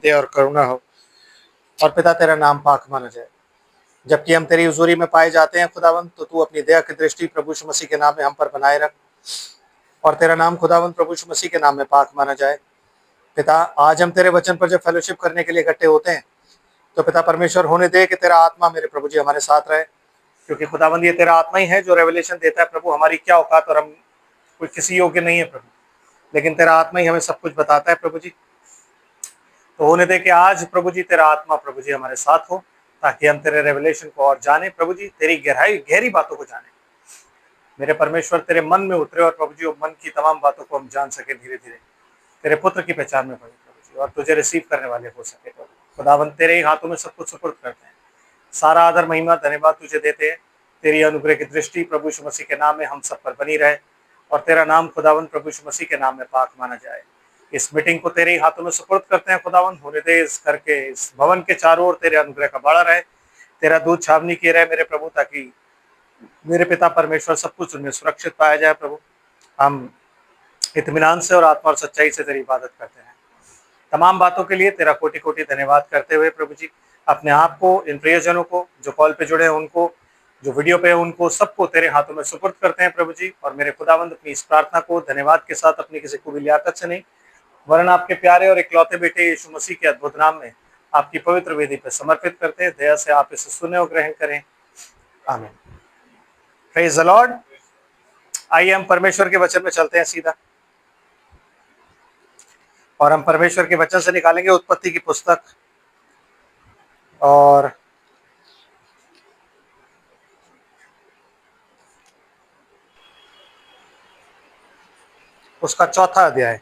दया और करुणा हो। और पिता तेरा नाम पाक माना जाए। जबकि हम तेरी हुजूरी में पाए जाते हैं खुदावंद, तो तू अपनी दया की दृष्टि प्रभु यीशु मसीह के नाम में हम पर बनाए रख, और तेरा नाम खुदावंद प्रभु यीशु मसीह के नाम में पाक माना जाए। पिता, आज हम तेरे वचन पर जब फेलोशिप करने के लिए इकट्ठे होते हैं, तो पिता परमेश्वर होने दे कि तेरा आत्मा मेरे प्रभु जी हमारे साथ रहे, क्योंकि खुदावंद ये तेरा आत्मा ही है जो रेवलेशन देता है प्रभु हमारी क्या औकात, और हम कोई किसी योग्य नहीं है प्रभु, लेकिन तेरा आत्मा ही हमें सब कुछ बताता है प्रभु जी। तो होने दे कि आज प्रभु जी तेरा आत्मा प्रभु जी हमारे साथ हो, ताकि हम तेरे रेवलेशन को और जाने प्रभु जी, तेरी गहरी बातों को जाने मेरे परमेश्वर, तेरे मन में उतरे, और प्रभु जी वो मन की तमाम बातों को हम जान सके धीरे धीरे, तेरे पुत्र की पहचान में पड़े प्रभु जी, और तुझे रिसीव करने वाले हो सके प्रभु। खुदावंद तेरे ही हाथों में सब कुछ सुपुर्द करते हैं, सारा आदर महिमा धन्यवाद तुझे देते हैं। तेरी अनुग्रह की दृष्टि प्रभु यीशु मसीह के नाम में हम सब पर बनी रहे, और तेरा नाम खुदावंद प्रभु यीशु मसीह के नाम में पाक माना जाए। इस मीटिंग को तेरे ही हाथों में सुपुर्द करते हैं खुदावंद, होने दे इस घर के, इस भवन के चारों ओर तेरे अनुग्रह का बाड़ा रहे, तेरा दूध छावनी किए रहे मेरे प्रभु, ताकि मेरे पिता परमेश्वर सब कुछ उनमें सुरक्षित पाया जाए प्रभु। हम इत्मीनान से और आत्मा और सच्चाई से तेरी इबादत करते हैं। तमाम बातों के लिए तेरा कोटि कोटि धन्यवाद करते हुए प्रभु जी, अपने आप को, इन प्रियजनों को जो कॉल पे जुड़े हैं उनको, जो वीडियो पे उनको, सबको तेरे हाथों में सुपुर्द करते हैं प्रभु जी। और मेरे खुदावंद अपनी इस प्रार्थना को धन्यवाद के साथ अपनी किसी खूबी लियाकत से नहीं, वरन आपके प्यारे और इकलौते बेटे यीशु मसीह के अद्भुत नाम में आपकी पवित्र वेदी पर समर्पित करते हैं। दया से आप इसे सुने और ग्रहण करें, आमीन। Praise the Lord. आइए हम परमेश्वर के वचन में चलते हैं सीधा, और हम परमेश्वर के वचन से निकालेंगे उत्पत्ति की पुस्तक, और उसका चौथा अध्याय।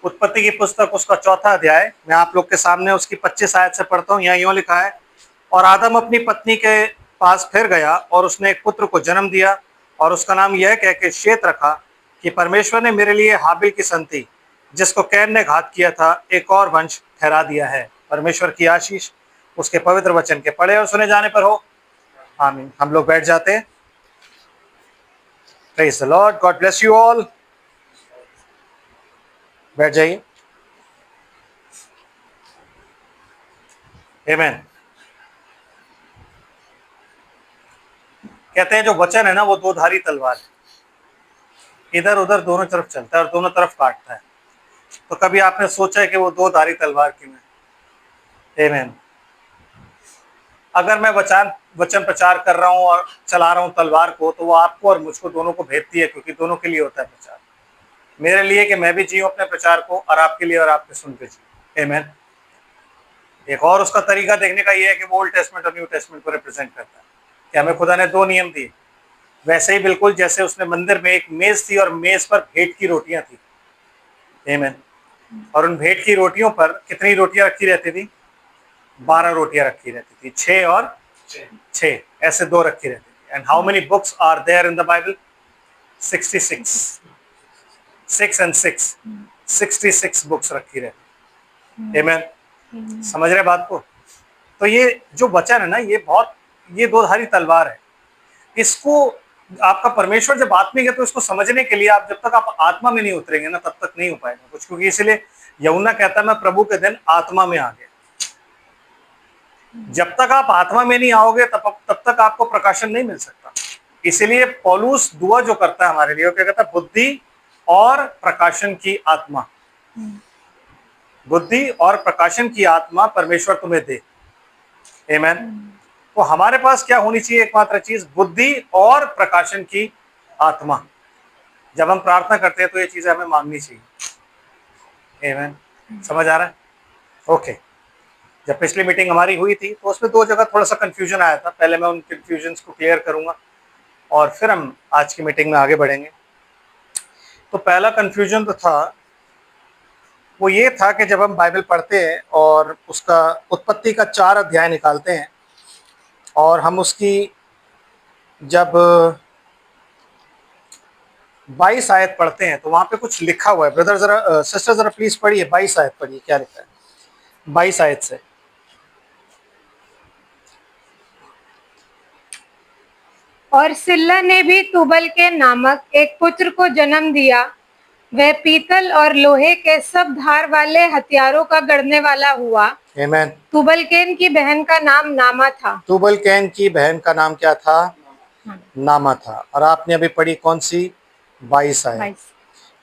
उत्पत्ति की पुस्तक उसका चौथा अध्याय, मैं आप लोग के सामने उसकी 25 आयत से पढ़ता हूँ। यहाँ यूँ लिखा है, और आदम अपनी पत्नी के पास फिर गया, और उसने एक पुत्र को जन्म दिया, और उसका नाम यह कह के शेत रखा कि परमेश्वर ने मेरे लिए हाबिल की संति, जिसको कैन ने घात किया था, एक और वंश ठहरा दिया है। परमेश्वर की आशीष उसके पवित्र वचन के पढ़े और सुने जाने पर हो, आमीन। हम लोग बैठ जाते हैं। Praise the Lord. God bless you all. बैठ जाइए। आमीन। कहते हैं जो वचन है ना, वो दो धारी तलवार है, इधर उधर दोनों तरफ चलता है और दोनों तरफ काटता है। तो कभी आपने सोचा है कि वो दो धारी तलवार क्यों है? आमीन। अगर मैं वचन प्रचार कर रहा हूँ और चला रहा हूँ तलवार को, तो वो आपको और मुझको दोनों को भेदती है, क्योंकि दोनों के लिए होता है प्रचार। मेरे लिए कि मैं भी जीऊं अपने प्रचार को, और आपके लिए और आपके सुन के जी। आमीन। एक और उसका तरीका देखने का ये है कि वो ओल्ड टेस्टमेंट और न्यू टेस्टमेंट को रिप्रेजेंट करता है, कि हमें खुदा ने दो नियम दिए। वैसे ही बिल्कुल जैसे उसने मंदिर में एक मेज थी, और मेज पर भेंट की रोटियां थी। आमीन। और उन भेंट की रोटियों पर कितनी रोटियां रखी रहती थी? 12 रोटियां रखी रहती थी, 6 और 6 ऐसे दो रखी रहती थी। And how many books are there in the Bible? 66। 6 and 6, 66 books रखी रहती। आमीन। समझ रहे बात को? तो ये जो वचन है ना, ये दो धारी तलवार है। इसको आपका परमेश्वर जब आत्मिक है, तो इसको समझने के लिए आप जब तक आप आत्मा में नहीं उतरेंगे ना, तब तक नहीं हो पाएगा कुछ। क्योंकि इसलिए यूहन्ना कहता है, मैं प्रभु के दिन आत्मा में आ गया। जब तक आप आत्मा में नहीं आओगे, तब तक आपको प्रकाशन नहीं मिल सकता। इसीलिए पौलुस दुआ जो करता है हमारे लिए, वो क्या कहता है? बुद्धि और प्रकाशन की आत्मा। बुद्धि और प्रकाशन की आत्मा परमेश्वर तुम्हें दे। आमीन। तो हमारे पास क्या होनी चाहिए? एकमात्र चीज, बुद्धि और प्रकाशन की आत्मा। जब हम प्रार्थना करते हैं तो ये चीजें हमें मांगनी चाहिए। आमीन। समझ आ रहा है? ओके। जब पिछली मीटिंग हमारी हुई थी, तो उसमें दो जगह थोड़ा सा कंफ्यूजन आया था। पहले मैं उन कंफ्यूजन्स को क्लियर करूंगा, और फिर हम आज की मीटिंग में आगे बढ़ेंगे। तो पहला कंफ्यूजन तो था, वो ये था कि जब हम बाइबल पढ़ते हैं और उसका उत्पत्ति का 4 अध्याय निकालते हैं, और हम उसकी जब 22 आयत पढ़ते हैं, तो वहां पे कुछ लिखा हुआ है। ब्रदर जरा, सिस्टर जरा प्लीज पढ़िए, 22 आयत पढ़िए, क्या लिखा है 22 आयत से। और सिल्ला ने भी तुबल के नामक एक पुत्र को जन्म दिया, वह पीतल और लोहे के सब धार वाले हथियारों का गढ़ने वाला हुआ। आमीन। तुबलकेन की बहन का नाम नामा था। तुबल कैन की बहन का नाम क्या था? नामा था। और आपने अभी पढ़ी कौन सी? 22 आयत। 22।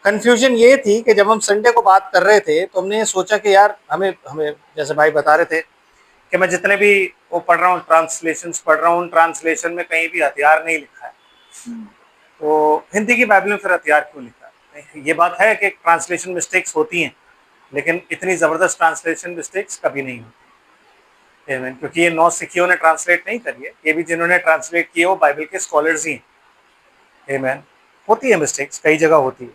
कंफ्यूजन ये थी कि जब हम संडे को बात कर रहे थे तो हमने सोचा कि यार हमें हमें जैसे भाई बता रहे थे कि मैं जितने भी वो पढ़ रहा हूँ ट्रांसलेशंस पढ़ रहा हूँ, ट्रांसलेशन में कहीं भी हथियार नहीं लिखा है, तो हिंदी की बाइबल में फिर हथियार क्यों लिखा है? ये बात है कि ट्रांसलेशन मिस्टेक्स होती हैं, लेकिन इतनी जबरदस्त ट्रांसलेशन मिस्टेक्स कभी नहीं होती। आमीन। क्योंकि ये नौ सिखियों ने ट्रांसलेट नहीं करी है, ये भी जिन्होंने ट्रांसलेट किए वो बाइबल के स्कॉलर्स ही हैं। आमीन। होती है मिस्टेक्स, कई जगह होती है।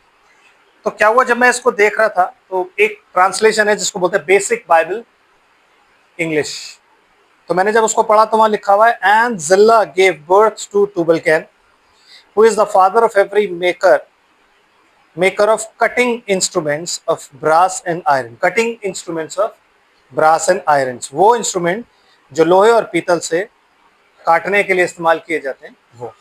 तो क्या हुआ, जब मैं इसको देख रहा था तो एक ट्रांसलेशन है जिसको बोलते हैं बेसिक बाइबल इंग्लिश, तो मैंने जब उसको पढ़ा तो वहां लिखा हुआ है and Zillah gave birth to Tubalcain who is the father of every maker of cutting instruments of brass and iron. Cutting instruments of brass and iron, वो इंस्ट्रूमेंट जो लोहे और पीतल से काटने के लिए इस्तेमाल किए जाते हैं वो।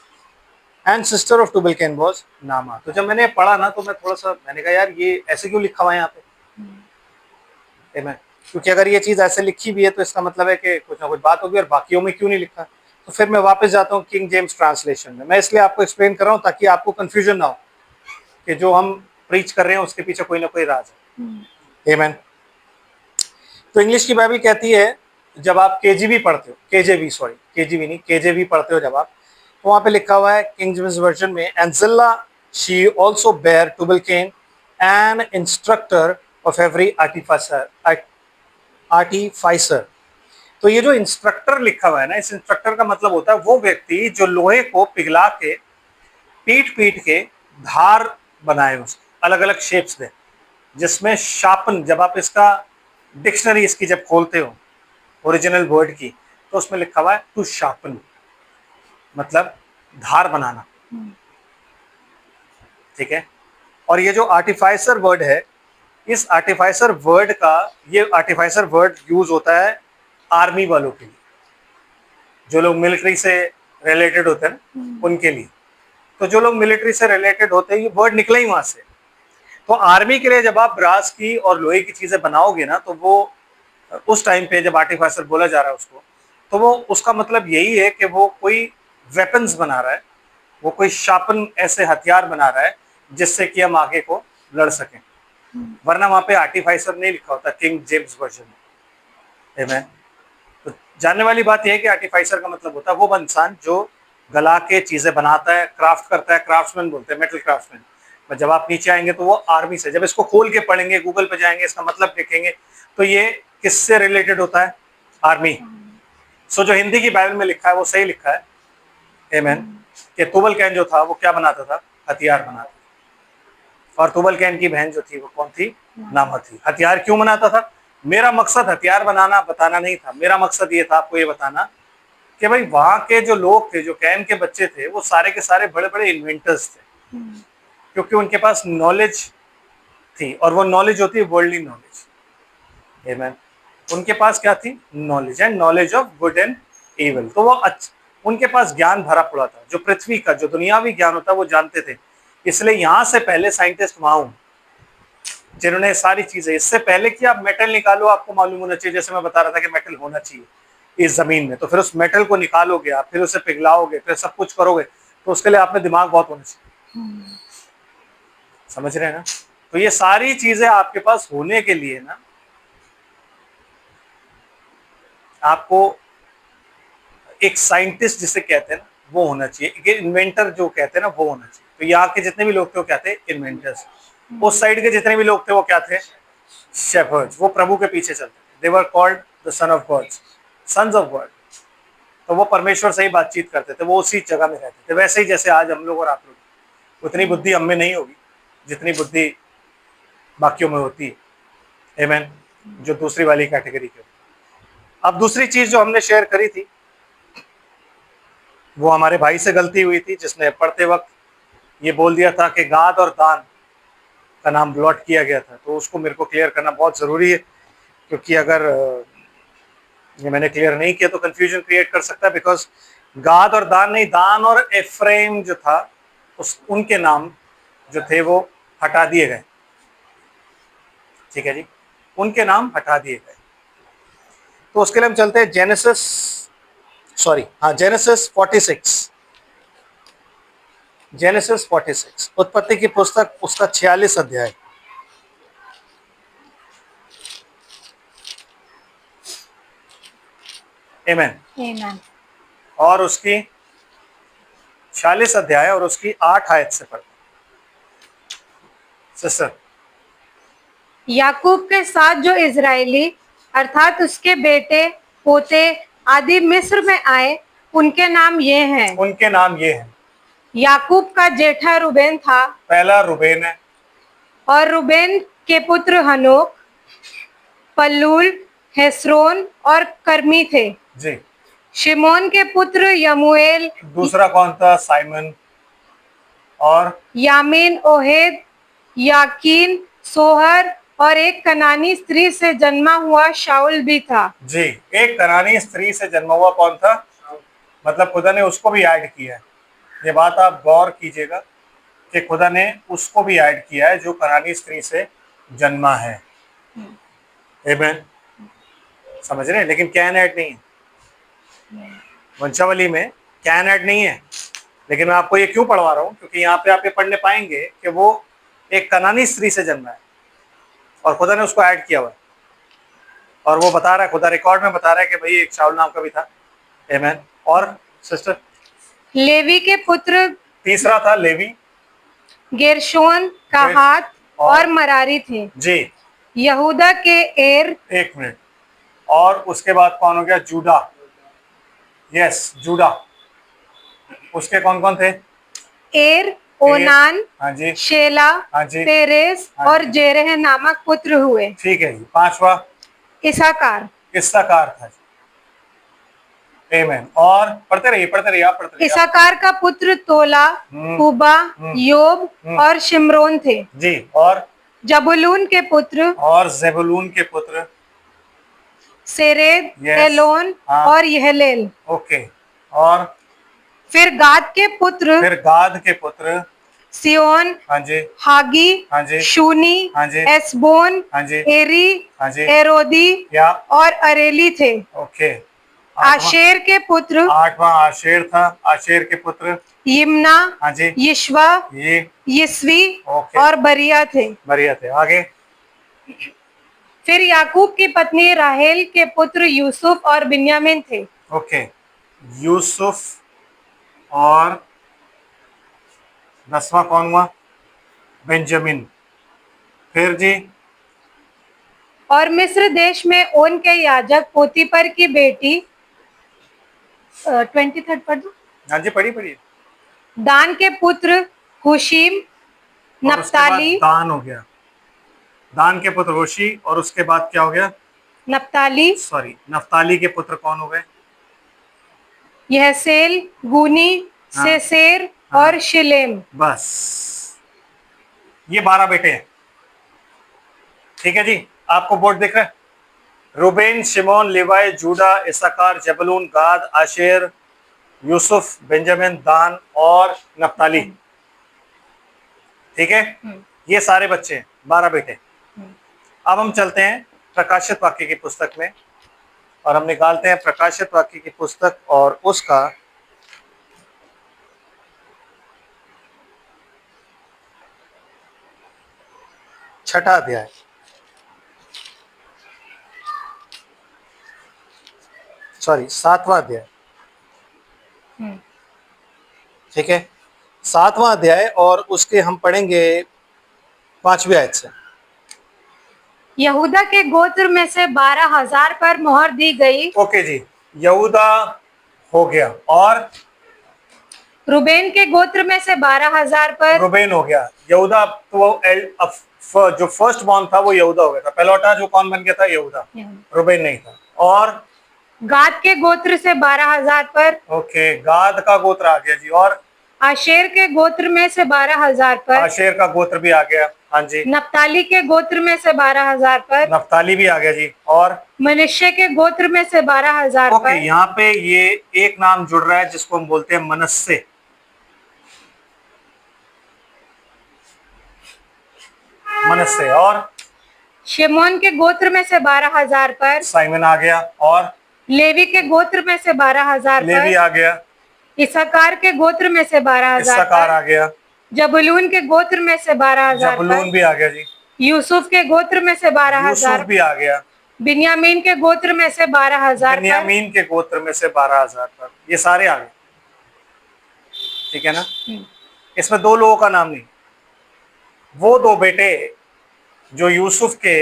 एंड सिस्टर ऑफ टूबलकैन वाज नामा। तो जब मैंने पढ़ा ना तो मैं थोड़ा सा मैंने कहा यार ये ऐसे क्यों लिखा हुआ है यहाँ पे? Amen। क्योंकि अगर ये चीज ऐसे लिखी भी है तो इसका मतलब है कि कुछ ना कुछ बात होगी, और बाकियों में क्यों नहीं लिखा? तो फिर मैं वापस जाता हूँ किंग जेम्स ट्रांसलेशन में। मैं इसलिए आपको एक्सप्लेन कर रहा हूँ ताकि आपको कंफ्यूजन ना हो कि जो हम प्रीच कर रहे हैं उसके पीछे कोई ना कोई राज है। आमीन। तो इंग्लिश की बाइबल कहती है, जब आप केजीवी पढ़ते हो, केजीवी नहीं, केजेवी पढ़ते हो जब आप, तो वहां पे लिखा हुआ है किंग जेम्स वर्जन में, and Zillah she also bare Tubalcain an instructor of every artificer. तो ये जो इंस्ट्रक्टर लिखा हुआ है ना, इस इंस्ट्रक्टर का मतलब होता है वो व्यक्ति जो लोहे को पिघला के पीट पीट के धार बनाए, उसके अलग अलग शेप्स दे, जिसमें शार्पन, जब आप इसका डिक्शनरी इसकी जब खोलते हो ओरिजिनल वर्ड की, तो उसमें लिखा हुआ है टू शार्पन, मतलब धार बनाना। ठीक है। और ये जो आर्टिफाइसर वर्ड है, इस आर्टिफाइसर वर्ड का, ये आर्टिफाइसर वर्ड यूज होता है आर्मी वालों के लिए, जो लोग मिलिट्री से रिलेटेड होते हैं ना उनके लिए। तो जो लोग मिलिट्री से रिलेटेड होते हैं, ये वर्ड निकला ही वहां से। तो आर्मी के लिए जब आप ब्रास की और लोहे की चीजें बनाओगे ना, तो वो उस टाइम पे जब आर्टिफाइसर बोला जा रहा है उसको, तो वो उसका मतलब यही है कि वो कोई वेपन्स बना रहा है, वो कोई शार्पन ऐसे हथियार बना रहा है जिससे कि हम आगे को लड़ सकें। वरना वहां पे आर्टिफाइसर नहीं लिखा होता किंग जेम्स वर्जन में। आमीन। तो जानने वाली बात यह है कि आर्टिफाइसर का मतलब होता है वो इंसान जो गला के चीजें बनाता है, क्राफ्ट करता है, क्राफ्ट्समैन बोलते हैं, मेटल क्राफ्ट्समैन। जब आप नीचे आएंगे तो वो आर्मी से, जब इसको खोल के पढ़ेंगे, गूगल पे जाएंगे, इसका मतलब देखेंगे, तो ये किससे रिलेटेड होता है? आर्मी। सो जो हिंदी की बाइबल में लिखा है वो सही लिखा है। आमीन। कि तुबलकैन जो था वो क्या बनाता था? हथियार बनाता था। और तुबलकैन की बहन जो थी वो कौन थी? नामा थी। हथियार क्यों बनाता था? मेरा मकसद हथियार बनाना बताना नहीं था, मेरा मकसद ये था आपको ये बताना कि भाई वहां के जो लोग थे, जो कैन के बच्चे थे, वो सारे के सारे बड़े बड़े इन्वेंटर्स थे, क्योंकि उनके पास नॉलेज थी, और वो नॉलेज होती है वर्ल्डली नॉलेज। आमीन। उनके पास क्या थी? Knowledge, and knowledge of good and evil. तो वो उनके पास ज्ञान भरा पड़ा था, जो पृथ्वी का जो दुनियावी ज्ञान होता है वो जानते थे। इसलिए यहाँ से पहले साइंटिस्ट वहां हूँ जिन्होंने सारी चीजें, इससे पहले कि आप मेटल निकालो आपको मालूम होना चाहिए, जैसे मैं बता रहा था कि मेटल होना चाहिए इस जमीन में, तो फिर उस मेटल को निकालोगे आप, फिर उसे पिघलाओगे, फिर सब कुछ करोगे, तो उसके लिए आप में दिमाग बहुत होना चाहिए। समझ रहे हैं ना? तो ये सारी चीजें आपके पास होने के लिए ना, आपको एक साइंटिस्ट जिसे कहते हैं ना वो होना चाहिए, एक इन्वेंटर जो कहते हैं ना वो होना चाहिए। तो यहाँ के जितने भी लोग थे वो क्या थे? इन्वेंटर्स। उस साइड के जितने भी लोग थे वो क्या थे? शेपर्ड्स। वो प्रभु के पीछे चलते थे। They were called the son of gods, sons of god. तो वो परमेश्वर से ही बातचीत करते थे, वो उसी जगह में रहते थे। वैसे ही जैसे आज हम लोग और आप लोग, उतनी बुद्धि हम में नहीं होगी जितनी बुद्धि बाकियों में होती है। आमीन। जो दूसरी वाली कैटेगरी के। अब दूसरी चीज जो हमने शेयर करी थी, वो हमारे भाई से गलती हुई थी, जिसने पढ़ते वक्त ये बोल दिया था कि गाद और दान का नाम ब्लॉट किया गया था। तो उसको मेरे को क्लियर करना बहुत ज़रूरी है, क्योंकि अगर ये मैंने क्लियर नहीं किया तो कंफ्यूजन क्रिएट कर सकता है। बिकॉज गाद और दान नहीं, दान और एफ्रेम जो था उस उनके नाम जो थे वो हटा दिए गए। ठीक है जी, उनके नाम हटा दिए गए। तो उसके लिए हम चलते हैं जेनेसिस 46, जेनेसिस 46, उत्पत्ति की पुस्तक, उसका 46 अध्याय। आमेन। Amen. और उसकी 46 अध्याय और उसकी 8 आयत से पढ़ते सिस्टर। याकूब के साथ जो इजरायली अर्थात उसके बेटे पोते आदि मिस्र में आए, उनके नाम ये हैं। उनके नाम ये हैं। याकूब का जेठा रूबेन था, पहला रूबेन है, और रूबेन के पुत्र हनोक, पल्लूल, हेस्रोन और कर्मी थे। जी। शिमोन के पुत्र यमूएल, दूसरा कौन था? साइमन। और यामीन, ओहेद, याकीन, सोहर और एक कनानी स्त्री से जन्मा हुआ शाऊल भी था। जी, एक कनानी स्त्री से जन्मा हुआ कौन था? मतलब खुदा ने उसको भी ऐड किया है। ये बात आप गौर कीजिएगा कि खुदा ने उसको भी ऐड किया है जो कनानी स्त्री से जन्मा है। आमेन। समझ रहे हैं? लेकिन कैन ऐड नहीं है, वंशावली में कैन ऐड नहीं है। लेकिन मैं आपको ये क्यों पढ़वा रहा हूँ, क्योंकि यहाँ पे आप ये पढ़ने पाएंगे कि वो एक कनानी स्त्री से जन्मा है और खुदा ने उसको ऐड किया हुआ है। और वो बता रहा है, खुदा रिकॉर्ड में बता रहा है कि भाई एक शाऊल नाम का भी था। आमेन। और सिस्टर, लेवी के पुत्र तीसरा था लेवी, गेरशोन, कहात और मरारी थे। जी। यहूदा के एर, एक मिनट, और उसके बाद कौन हो गया? जूडा। Yes, Judah. उसके कौन कौन थे? एर, ओनान, हाँ जी, शेला, हाँ जी, पेरेस हाँ और जी। जेरह नामक पुत्र हुए। ठीक है जी। पांचवा इसाकार, इस्साकार था जी। आमेन। और पढ़ते रहिए, पढ़ते रहिए, आप पढ़ते रहिए। इसाकार का पुत्र तोला, हुबा, योब और शिमरोन थे। जी। और जबूलून के पुत्र ज़ेबुलून के पुत्र सेरेद, Yes. एलोन हाँ। और यहलेल। ओके। और फिर गाद के पुत्र फिर गाद के पुत्र सियोन, हाँ जी, हागी, हाँ जी, शूनी, हाँ जी, एसबोन, हाँ जी, एरी, हाँ जी, एरोदी या और अरेली थे। ओके। आशेर के पुत्र आठवां आशेर था। आशेर के पुत्र यिम्ना, हाँ जी, यिशवा, ये यिस्वी ओके। और बरिया थे। बढ़िया थे। आगे फिर याकूब की पत्नी राहेल के पुत्र यूसुफ और बिन्यामीन थे। ओके। यूसुफ और 10वां कौन हुआ? बेंजामिन। फिर जी और मिस्र देश में ओन के याजक पोतीपर की बेटी 23 पढ़ दो। हाँ जी, पढ़ी पढ़ी। दान के पुत्र हुशीम, और उसके बाद नप्ताली, दान हो गया। दान के पुत्र होशी, और उसके बाद क्या हो गया? नप्ताली, नफ्ताली के पुत्र कौन हो गए? यहसेल, गूनी, हाँ। सेसेर हाँ। और शिलेम। बस ये 12 बेटे हैं। ठीक है जी, आपको बोर्ड दिख रहा है? रूबेन, शिमोन, लेवाई, जूडा, इसाकार, जबलून, गाद, आशेर, यूसुफ, बेंजामिन, दान और नप्ताली। ठीक है, ये सारे बच्चे हैं, 12 बेटे। अब हम चलते हैं प्रकाशित वाक्य की पुस्तक में और हम निकालते हैं प्रकाशित वाक्य की पुस्तक और उसका 6वां अध्याय। सॉरी, 7वां अध्याय। ठीक है, 7वां अध्याय और उसके हम पढ़ेंगे 5वीं आयत से। यहूदा के गोत्र में से 12,000 पर मोहर दी गई। ओके जी, यहूदा हो गया। और रूबेन के गोत्र में से 12,000 पर रूबेन हो गया। यहूदा तो जो फर्स्ट बॉर्न था वो यहूदा हो गया था। पहलौठा जो कौन बन गया था? यहूदा। रूबेन नहीं था। और गाद के गोत्र से 12,000 पर। ओके, गाद का गोत्र आ गया जी। और आशेर के गोत्र में से 12,000 पर। आशेर का गोत्र भी आ गया। हाँ जी। नप्ताली के गोत्र में से 12,000 पर। नप्ताली भी आ गया जी। और मनुष्य के गोत्र में से 12,000 ओके, पर। यहाँ पे ये एक नाम जुड़ रहा है जिसको हम बोलते हैं मनस्से। मनस्से। और शिमोन के गोत्र में से 12,000 पर, साइमन आ गया, और लेवी के गोत्र में से 12,000 लेवी पर, आ गया, इस्साकार के गोत्र में से 12,000 इस्साकार आ पर, गया, जबूलून के गोत्र में से 12,000 जबूलून पर, भी आ गया जी, यूसुफ के गोत्र में से 12,000 यूसुफ भी आ गया, बिन्यामीन के गोत्र में से 12,000 पर, बिन्यामीन के गोत्र में से 12,000 पर, ये सारे आ गए। ठीक है ना। इसमें दो लोगों का नाम नहीं, वो दो बेटे जो यूसुफ के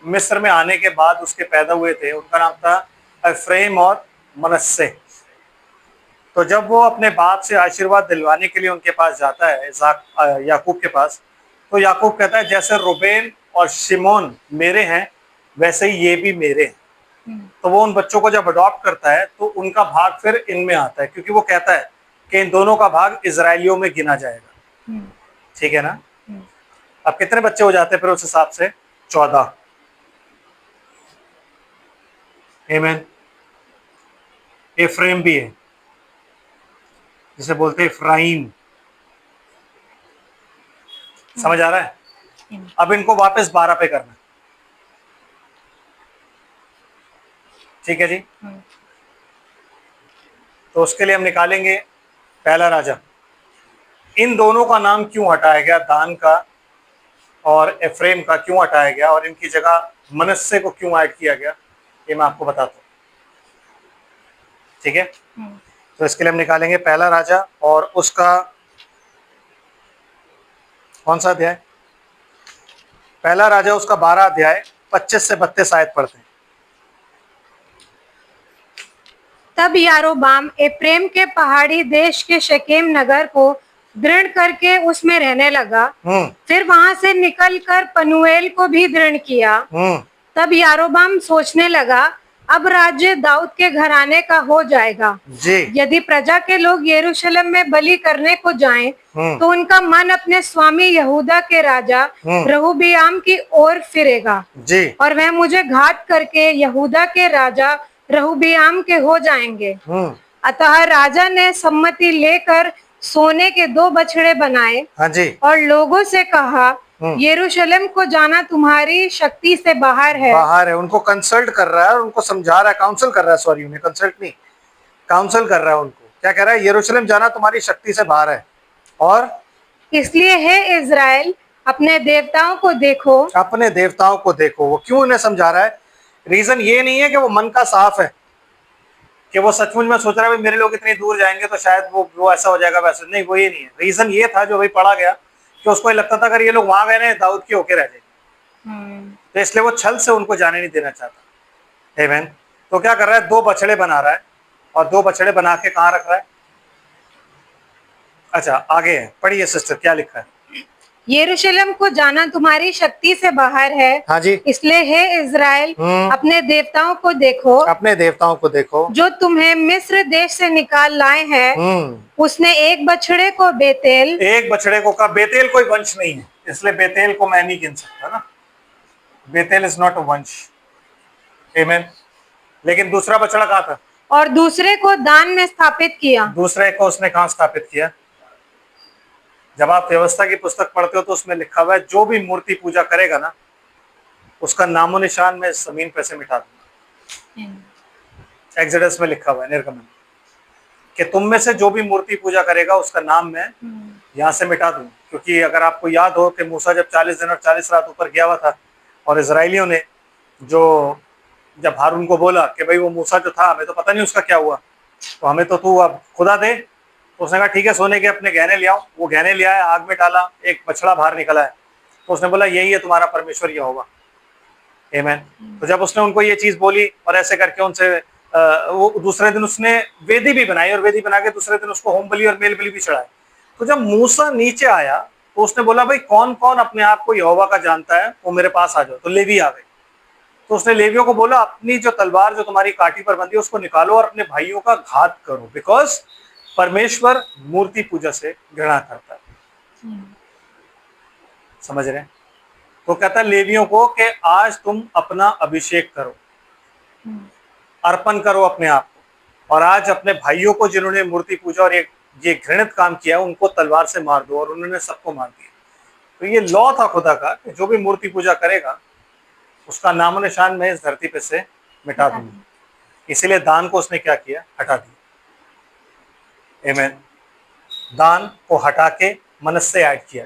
मिस्र में आने के बाद उसके पैदा हुए थे, उनका नाम था एफ्रेम और मनस्से। तो जब वो अपने बाप से आशीर्वाद दिलवाने के लिए उनके पास जाता है, याकूब के पास, तो याकूब कहता है जैसे रुबेन और शिमोन मेरे हैं वैसे ही ये भी मेरे हैं। तो वो उन बच्चों को जब अडॉप्ट करता है तो उनका भाग फिर इनमें आता है, क्योंकि वो कहता है कि इन दोनों का भाग इजराइलियों में गिना जाएगा। ठीक है ना। अब कितने बच्चे हो जाते हैं फिर उस हिसाब से? 14। आमीन। एफ्रेम भी है, जिसे बोलते हैं इफ्राइम। समझ आ रहा है? अब इनको वापस 12 पे करना। ठीक है जी। तो उसके लिए हम निकालेंगे पहला राजा। इन दोनों का नाम क्यों हटाया गया, दान का और एफ्रेम का क्यों हटाया गया, और इनकी जगह मनस्से को क्यों ऐड किया गया, ये मैं आपको बताता हूँ। ठीक है। तो इसके लिए हम निकालेंगे पहला राजा, और उसका कौन सा अध्याय? पहला राजा, उसका 12 अध्याय 25 से 32 आयत पढ़ते हैं। तब यारोबाम एप्रेम के पहाड़ी देश के शकेम नगर को दृढ़ करके उसमें रहने लगा। फिर वहां से निकलकर पनुएल को भी दृढ़ किया। तब यारोबाम सोचने लगा, अब राज्य दाऊद के घराने का हो जाएगा जी। यदि प्रजा के लोग यरूशलेम में बलि करने को जाएं, तो उनका मन अपने स्वामी यहूदा के राजा रहोबियाम की ओर फिरेगा जी। और वह मुझे घात करके यहूदा के राजा रहोबियाम के हो जाएंगे। अतः राजा ने सम्मति लेकर सोने के 2 बछड़े बनाए। हाँ जी। और लोगों से कहा, यरूशलेम को जाना तुम्हारी शक्ति से बाहर है। बाहर है। उनको कंसल्ट कर रहा है और उनको समझा रहा है, काउंसिल कर रहा है, सॉरी उन्हें कंसल्ट नहीं, काउंसिल कर रहा है उनको। क्या कह रहा है? यरूशलेम जाना तुम्हारी शक्ति से बाहर है, और इसलिए हे इज़राइल, अपने देवताओं को देखो। अपने देवताओं को देखो। वो क्यों उन्हें समझा रहा है? रीजन ये नहीं है कि वो मन का साफ है, कि वो सचमुच में सोच रहा है मेरे लोग इतनी दूर जाएंगे तो शायद वो ऐसा हो जाएगा वैसे नहीं। वो ये नहीं है। रीजन ये था जो भाई पढ़ा गया कि उसको लगता था अगर ये लोग वहां गए ना दाऊद की होके रह जाएंगे, तो इसलिए वो छल से उनको जाने नहीं देना चाहता। आमीन। तो क्या कर रहा है? 2 बछड़े बना रहा है, और 2 बछड़े बना के कहाँ रख रहा है? अच्छा आगे है, पढ़िए सिस्टर क्या लिखा है। यरूशलेम को जाना तुम्हारी शक्ति से बाहर है। हाँ जी। इसलिए हे इज़राइल, अपने देवताओं को देखो। अपने देवताओं को देखो जो तुम्हें मिस्र देश से निकाल लाए हैं। उसने एक बछड़े को बेतेल, एक बछड़े को कहा। बेतेल कोई वंश नहीं है, इसलिए बेतेल को मैं नहीं गिन सकता ना। बेतेल इज नॉट अ वंश। आमीन। लेकिन दूसरा बछड़ा कहाँ था? और दूसरे को दान में स्थापित किया। दूसरे को उसने कहाँ स्थापित किया? जब आप व्यवस्था की पुस्तक पढ़ते हो तो उसमें लिखा हुआ है जो भी मूर्ति पूजा करेगा ना, उसका नामो निशान मैं जमीन पर से मिटा दूंगा। एक्सोडस में लिखा हुआ है, निर्गमन, कि तुम में से जो भी मूर्ति पूजा करेगा उसका नाम मैं यहाँ से मिटा दूं। क्योंकि अगर आपको याद हो कि मूसा जब 40 दिन और 40 रात ऊपर गया हुआ था, और इजराइलियों ने जब हारून को बोला कि भाई वो मूसा जो था हमें तो पता नहीं उसका क्या हुआ, तो हमें तो तू अब खुदा दे। तो उसने कहा ठीक है, सोने के अपने गहने ले आओ। वो गहने ले आया, आग में डाला, एक बछड़ा बाहर निकला है। तो उसने बोला यही है तुम्हारा परमेश्वर यहोवा। आमीन। तो जब उसने उनको ये चीज बोली और ऐसे करके उनसे वो दूसरे दिन उसने वेदी भी बनाई, और वेदी बना के दूसरे दिन उसको होम बलि और मेल बलि भी चढ़ाए। तो जब मूसा नीचे आया तो उसने बोला भाई कौन कौन अपने आप को यहोवा का जानता है वो मेरे पास आ जाओ। तो लेवी आ गए। तो उसने लेवियों को बोला अपनी जो तलवार जो तुम्हारी काटी पर बंधी है उसको निकालो और अपने भाइयों का घात करो, बिकॉज परमेश्वर मूर्ति पूजा से घृणा करता है। समझ रहे हैं? तो कहता है लेवियों को कि आज तुम अपना अभिषेक करो, अर्पण करो अपने आप को, और आज अपने भाइयों को जिन्होंने मूर्ति पूजा और ये घृणित काम किया उनको तलवार से मार दो। और उन्होंने सबको मार दिया। तो ये लॉ था खुदा का कि जो भी मूर्ति पूजा करेगा उसका नामो निशान मैं इस धरती पे से मिटा दूंगा। इसीलिए दान को उसने क्या किया, हटा दिया। आमीन। दान को हटा के मनस्से ऐड किया।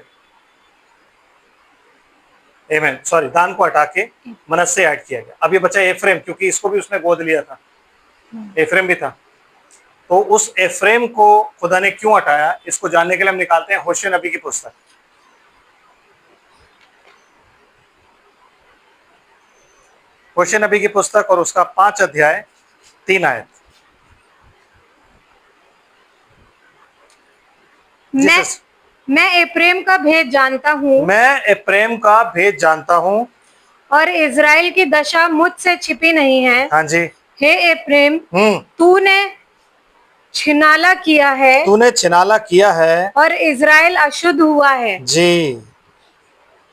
आमीन, सॉरी, दान को हटा के मनस्से ऐड किया गया। अब ये बचा एफ्रेम, क्योंकि इसको भी उसने गोद लिया था, एफ्रेम भी था। तो उस एफ्रेम को खुदा ने क्यों हटाया, इसको जानने के लिए हम निकालते हैं होशे नबी की पुस्तक। होशे नबी की पुस्तक और उसका 5 अध्याय 3 आयत। मैं एप्रेम का भेद जानता हूँ मैं एफ्रेम का भेद जानता हूँ और इज़राइल की दशा मुझसे छिपी नहीं है। हाँ जी। हे एप्रेम, तूने छिनाला किया है तूने छिनाला किया है और इज़राइल अशुद्ध हुआ है जी।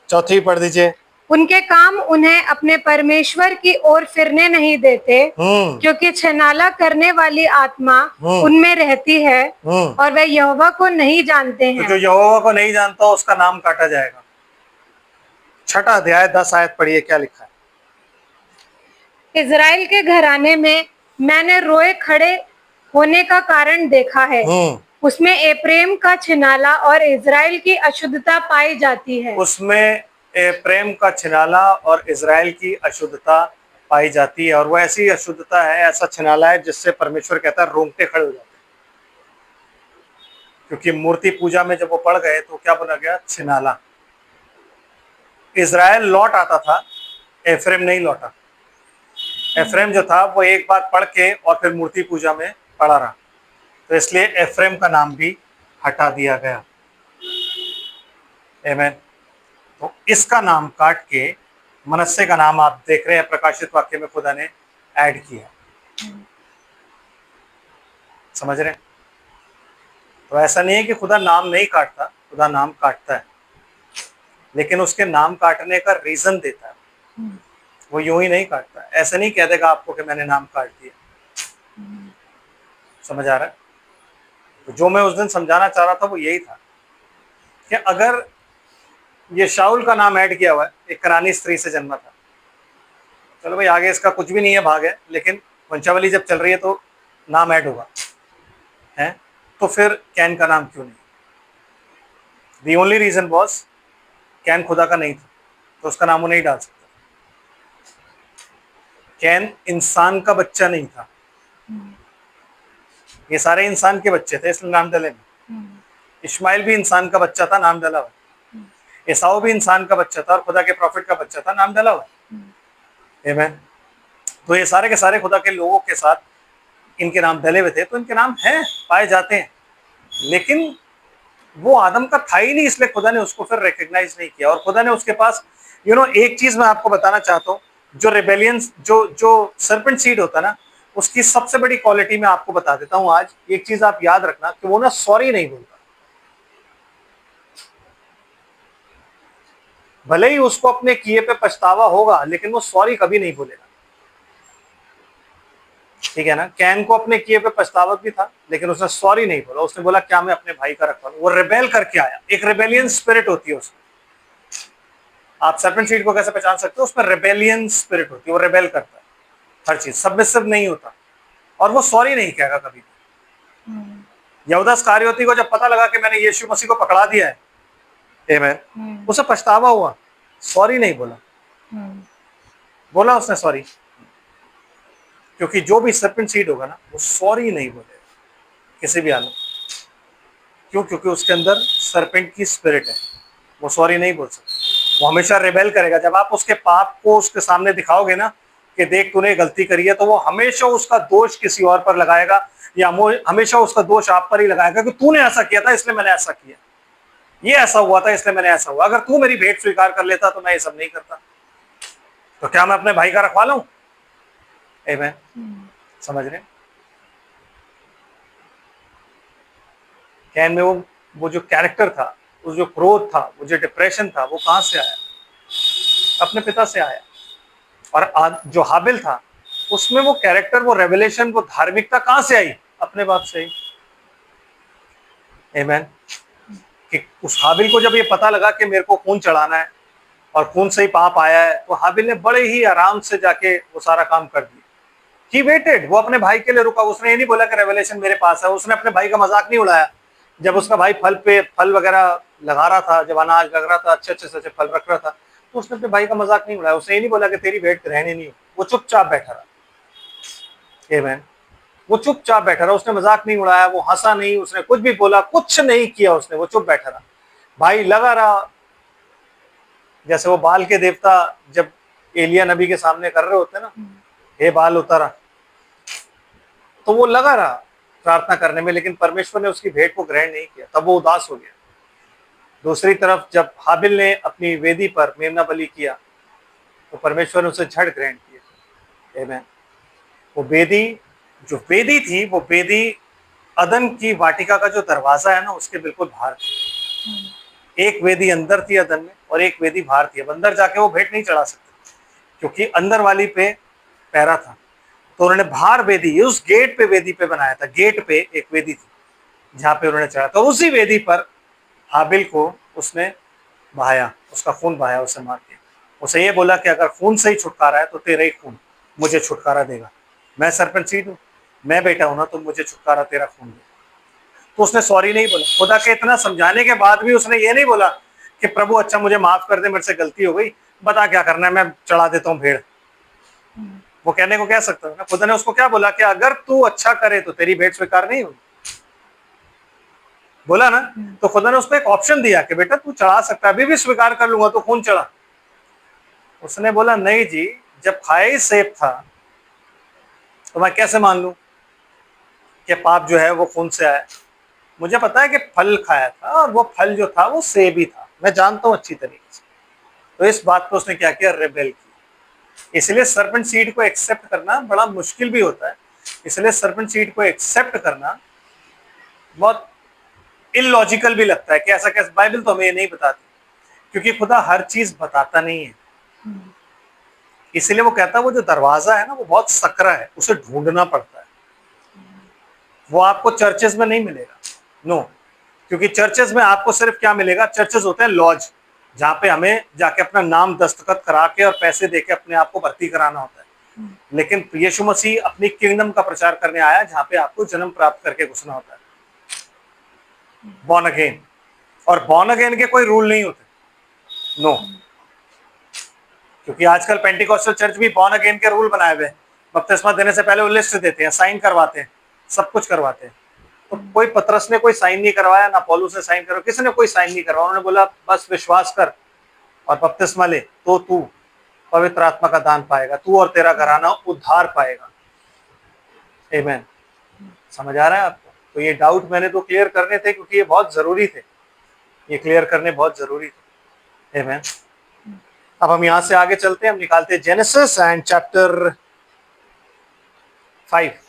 चौथी पढ़ दीजिए। उनके काम उन्हें अपने परमेश्वर की ओर फिरने नहीं देते, क्योंकि छिनाला करने वाली आत्मा उनमें रहती है और वे यहोवा को नहीं जानते हैं। तो जो यहोवा को नहीं जानता उसका नाम काटा जाएगा। 6 अध्याय 10 आयत पढ़िए, क्या लिखा है। इज़राइल के घराने में मैंने रोए खड़े होने का कारण देखा है, उसमें एप्रेम का छिनाला और इज़राइल की अशुद्धता पाई जाती है। उसमें एफ्रेम का छिनाला और इज़राइल की अशुद्धता पाई जाती है। और वो ऐसी अशुद्धता है, ऐसा छिनाला है जिससे परमेश्वर कहता है रोंगटे खड़े हो जाते हैं। क्योंकि मूर्ति पूजा में जब वो पड़ गए तो क्या बना गया, छिनाला। इज़राइल लौट आता था, एफ्रेम नहीं लौटा। एफ्रेम जो था वो एक बार पढ़ के और फिर मूर्ति पूजा में पड़ा रहा, तो इसलिए एफ्रेम का नाम भी हटा दिया गया। आमीन। तो इसका नाम काट के मनस्से का नाम आप देख रहे हैं प्रकाशित वाक्य में खुदा ने ऐड किया। समझ रहे हैं? तो ऐसा नहीं है कि खुदा नाम नहीं काटता, खुदा नाम काटता है, लेकिन उसके नाम काटने का रीजन देता है। वो यूं ही नहीं काटता। ऐसा नहीं कह देगा आपको कि मैंने नाम काट दिया। समझ आ रहा है? तो जो मैं उस दिन समझाना चाह रहा था वो यही था कि अगर ये शाऊल का नाम ऐड किया हुआ है, एक कनानी स्त्री से जन्मा था, चलो भाई आगे इसका कुछ भी नहीं है, भाग है, लेकिन वंशावली जब चल रही है तो नाम ऐड होगा, है? तो फिर कैन का नाम क्यों नहीं? The only reason was Cain खुदा का नहीं था, तो उसका नाम वो नहीं डाल सकता। कैन इंसान का बच्चा नहीं था, ये सारे इंसान के बच्चे थे, इसलिए नाम डले नहीं। इस्माइल भी इंसान का बच्चा था, नाम डला हुआ। एसाऊ भी इंसान का बच्चा था और खुदा के प्रॉफिट का बच्चा था, नाम डला हुआ। आमीन। तो ये सारे के सारे खुदा के लोगों के साथ इनके नाम डले हुए थे, तो इनके नाम हैं, पाए जाते हैं, लेकिन वो आदम का था ही नहीं, इसलिए खुदा ने उसको फिर रिकग्नाइज नहीं किया। और खुदा ने उसके पास एक चीज मैं आपको बताना चाहता हूँ, जो रेबेलियंस जो सर्पेंट सीड होता है ना, उसकी सबसे बड़ी क्वालिटी मैं आपको बता देता हूँ आज। एक चीज आप याद रखना कि वो ना सॉरी नहीं बोलता। भले ही उसको अपने किए पे पछतावा होगा, लेकिन वो सॉरी कभी नहीं बोलेगा। ठीक है ना? कैन को अपने किए पे पछतावा भी था, लेकिन उसने सॉरी नहीं बोला। उसने बोला क्या मैं अपने भाई का रखवा लूं? वो रिबेल करके आया। एक रिबेलियन स्पिरिट होती है उसमें। आप सर्पेंट सीड को कैसे पहचान सकते हो? उसमें रिबेलियन स्पिरिट होती है, वो रिबेल करता है हर चीज, सबमिसिव नहीं होता, और वो सॉरी नहीं कहेगा कभी। यहूदा इस्करियोती को जब पता लगा कि मैंने यीशु मसीह को पकड़ा दिया है, आमीन, उसे पछतावा हुआ, सॉरी नहीं बोला। बोला उसने सॉरी? क्योंकि जो भी सर्पेंट सीड होगा ना, वो सॉरी नहीं बोलेगा किसी भी हालत। क्यों? क्योंकि उसके अंदर सर्पेंट की स्पिरिट है, वो सॉरी नहीं बोल सकता। वो हमेशा रिबेल करेगा। जब आप उसके पाप को उसके सामने दिखाओगे ना कि देख तूने गलती करी है, तो वो हमेशा उसका दोष किसी और पर लगाएगा, या हमेशा उसका दोष आप पर ही लगाएगा कि तूने ऐसा किया था इसलिए मैंने ऐसा किया, ये ऐसा हुआ था इसलिए मैंने ऐसा हुआ। अगर तू मेरी भेंट स्वीकार कर लेता तो मैं ये सब नहीं करता। तो क्या मैं अपने भाई का रखवा लूं? आमीन। समझ रहे? कैन में वो जो कैरेक्टर था, वो जो क्रोध था, वो जो डिप्रेशन था, वो कहां से आया? अपने पिता से आया। और जो हाबिल था, उसमें वो कैरेक्टर, वो रेवलेशन, वो धार्मिकता कहां से आई? अपने बाप से ही। आमीन। कि उस हाबिल को जब ये पता लगा कि मेरे को खून चढ़ाना है, और खून से ही पाप आया है, तो हाबिल ने बड़े ही आराम से जाके वो सारा काम कर दिया। ही वेटेड, वो अपने भाई के लिए रुका। उसने ये नहीं बोला कि रेवलेशन मेरे पास है। उसने अपने भाई का मजाक नहीं उड़ाया। जब उसका भाई फल वगैरह लगा रहा था, जब अनाज लग रहा था, अच्छे अच्छे से फल रख रहा था, तो उसने अपने भाई का मजाक नहीं उड़ाया। उसने ये नहीं बोला कि तेरी भेंट ग्रहण नहीं हो। वो चुपचाप बैठा रहा। आमीन। वो चुपचाप बैठा रहा, उसने मजाक नहीं उड़ाया, वो हंसा नहीं, उसने कुछ भी बोला, कुछ नहीं किया उसने, वो चुप बैठा रहा। भाई लगा रहा, जैसे वो बाल के देवता जब एलिया नबी के सामने कर रहे होते ना, हे बाल उतारा, तो वो लगा रहा प्रार्थना करने में, लेकिन परमेश्वर ने उसकी भेंट को ग्रहण नहीं किया। तब वो उदास हो गया। दूसरी तरफ जब हाबिल ने अपनी वेदी पर मेमना बलि किया, तो परमेश्वर ने उसे झट ग्रहण किया। आमीन। वो वेदी, जो वेदी थी, वो वेदी अदन की वाटिका का जो दरवाजा है ना, उसके बिल्कुल बाहर थी। एक वेदी अंदर थी अदन में, और एक वेदी बाहर थी। अब अंदर जाके वो भेंट नहीं चढ़ा सकते, क्योंकि अंदर वाली पे पहरा था। तो उन्होंने बाहर वेदी, उस गेट पे वेदी पे बनाया था। गेट पे एक वेदी थी जहां पे उन्होंने चढ़ा। तो उसी वेदी पर हाबिल को उसने बहाया, उसका खून बहाया, उसे मार के। उसे ये बोला कि अगर खून से ही छुटकारा है तो तेरा ही खून मुझे छुटकारा देगा। मैं सरपंच सीट हूँ, मैं बेटा हूं ना, तो मुझे छुटकारा तेरा खून दे। तो उसने सॉरी नहीं बोला। खुदा के इतना समझाने के बाद भी उसने ये नहीं बोला कि प्रभु अच्छा मुझे माफ कर दे, मेरे से गलती हो गई, बता क्या करना है, मैं चढ़ा देता हूँ भेड़। वो कहने को कह सकता है ना। खुदा ने उसको क्या बोला कि अगर तू अच्छा करे तो तेरी भेंट स्वीकार नहीं होगी, बोला ना। तो खुदा ने उसको एक ऑप्शन दिया कि बेटा तू चढ़ा सकता है, अभी भी स्वीकार कर लूंगा, तो खून चढ़ा। उसने बोला नहीं जी, जब खाया ही सेब था तो मैं कैसे मान लूं कि पाप जो है वो खून से आया। मुझे पता है कि फल खाया था, और वो फल जो था वो सेब ही था, मैं जानता हूं अच्छी तरीके से। तो इस बात को उसने क्या किया, रेबेल किया। इसलिए सर्पेंट सीड को एक्सेप्ट करना बड़ा मुश्किल भी होता है। इसलिए सर्पेंट सीड को एक्सेप्ट करना बहुत इलॉजिकल भी लगता है कि ऐसा कैसे, बाइबल तो हमें ये नहीं बताती, क्योंकि खुदा हर चीज बताता नहीं है। इसलिए वो कहता है वो जो दरवाजा है ना, वो बहुत सकरा है, उसे ढूंढना पड़ता है। वो आपको चर्चेस में नहीं मिलेगा, नो। क्योंकि चर्चेस में आपको सिर्फ क्या मिलेगा, चर्चेस होते हैं लॉज, जहाँ पे हमें जाके अपना नाम दस्तखत करा के और पैसे देके अपने आप को भर्ती कराना होता है। लेकिन यीशु मसीह अपनी किंगडम का प्रचार करने आया, जहाँ पे आपको जन्म प्राप्त करके घुसना होता है, बॉर्न अगेन। और बॉर्न अगेन के कोई रूल नहीं होते, नो। क्योंकि आजकल पेंटिकॉस्टल चर्च भी बॉर्न अगेन के रूल बनाए हुए हैं। बपतिस्मा देने से पहले वो लिस्ट देते हैं, साइन करवाते हैं, सब कुछ करवाते हैं। तो कोई पतरस ने कोई साइन नहीं करवाया, ना पौलुस ने साइन करवाया, किसी ने कोई साइन नहीं करवाया। उन्होंने बोला बस विश्वास कर और बपतिस्मा ले, तो तू पवित्र आत्मा का दान पाएगा, तू और तेरा घराना उद्धार पाएगा। आमीन। समझ आ रहा है आपको? तो ये डाउट मैंने तो क्लियर करने थे, क्योंकि ये बहुत जरूरी थे, ये क्लियर करने बहुत जरूरी थे। आमीन। अब हम यहां से आगे चलते हैं, हम निकालते हैं जेनेसिस एंड चैप्टर 5।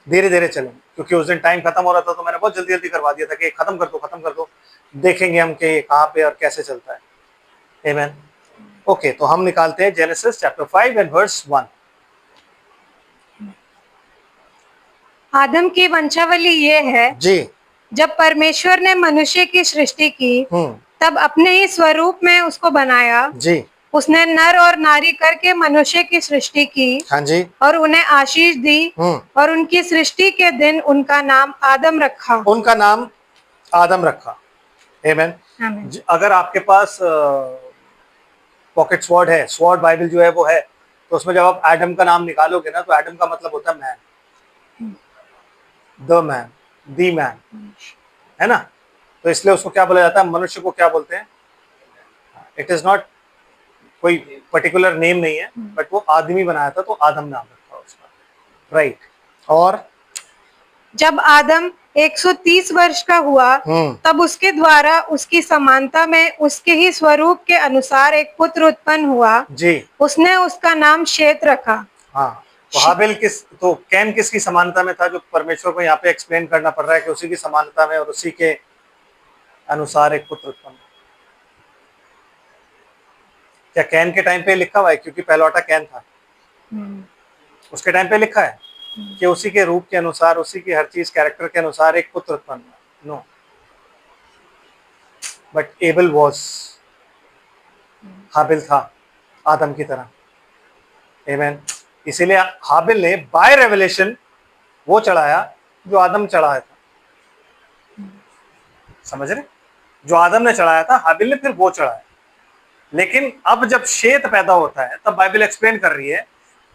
धीरे धीरे चलेंगे, क्योंकि उस दिन टाइम खत्म हो रहा था, तो मैंने बहुत जल्दी जल्दी करवा दिया था कि खत्म कर दो, देखेंगे हम कि कहाँ पे और कैसे चलता है। आमीन। ओके, तो हम निकालते हैं जेनेसिस चैप्टर 5 एंड वर्स 1। आदम की वंशावली ये है, जी। जब परमेश्वर ने मनुष्य की सृष्टि की, तब अपने ही स्वरूप में उसको बनाया। जी। उसने नर और नारी करके मनुष्य की सृष्टि की, हाँ जी। और उन्हें आशीष दी, और उनकी सृष्टि के दिन उनका नाम आदम रखा। उनका नाम आदम रखा। आमीन। अगर आपके पास पॉकेट स्वॉर्ड है, स्वॉर्ड बाइबल जो है वो है, तो उसमें जब आप एडम का नाम निकालोगे ना, तो एडम का मतलब होता है man, the man, the man, है ना। तो इसलिए उसको क्या बोला जाता है, मनुष्य को क्या बोलते हैं, इट इज नॉट कोई पर्टिकुलर नेम नहीं है, बट वो आदमी बनाया था तो आदम नाम रखा उसका, राइट। और जब आदम 130 वर्ष का हुआ, तब उसके द्वारा उसकी समानता में उसके ही स्वरूप के अनुसार एक पुत्र उत्पन्न हुआ जी। उसने उसका नाम शेत रखा। हाँ, तो हाबिल तो कैन किसकी समानता में था, जो परमेश्वर को यहाँ पे एक्सप्लेन करना पड़ रहा है कि उसी की समानता में और उसी के अनुसार एक पुत्र उत्पन्न। क्या कैन के टाइम पे लिखा हुआ है, क्योंकि पहलौठा कैन था, उसके टाइम पे लिखा है? कि उसी के रूप के अनुसार, उसी की हर चीज कैरेक्टर के अनुसार एक पुत्र उत्पन्न हुआ। नो, बट एबल वॉज, हाबिल था आदम की तरह। आमेन। इसीलिए हाबिल ने बाय रेवलेशन वो चढ़ाया जो आदम चढ़ाया था। समझ रहे? जो आदम ने चढ़ाया था, हाबिल ने फिर वो चढ़ाया। लेकिन अब जब शेत पैदा होता है तब बाइबल एक्सप्लेन कर रही है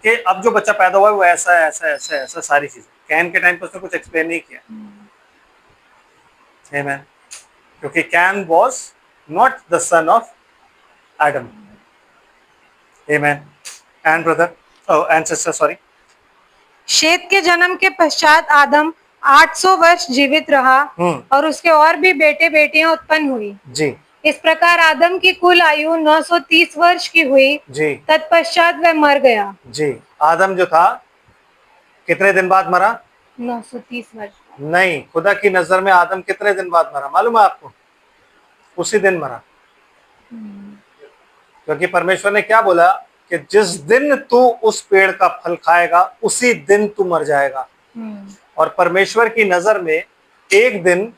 कि अब जो बच्चा पैदा हुआ है वो ऐसा ऐसा ऐसा ऐसा सारी चीजें। कैन के टाइम पर उसने कुछ एक्सप्लेन नहीं किया। आमेन। क्योंकि Cain was not the son of Adam. Amen. And brother, and sister, sorry. Seth के जन्म के पश्चात आदम 800 वर्ष जीवित रहा और उसके और भी बेटे बेटियां उत्पन्न हुई। जी इस प्रकार आदम की कुल आयु 930 वर्ष की हुई। जी तत्पश्चात वह मर गया। जी। आदम जो था कितने दिन बाद मरा? 930 वर्ष। नहीं, खुदा की नजर में आदम कितने दिन बाद मरा मालूम है आपको? उसी दिन मरा। क्योंकि परमेश्वर ने क्या बोला कि जिस दिन तू उस पेड़ का फल खाएगा उसी दिन तू मर जाएगा। और परमेश्वर की नजर में एक दिन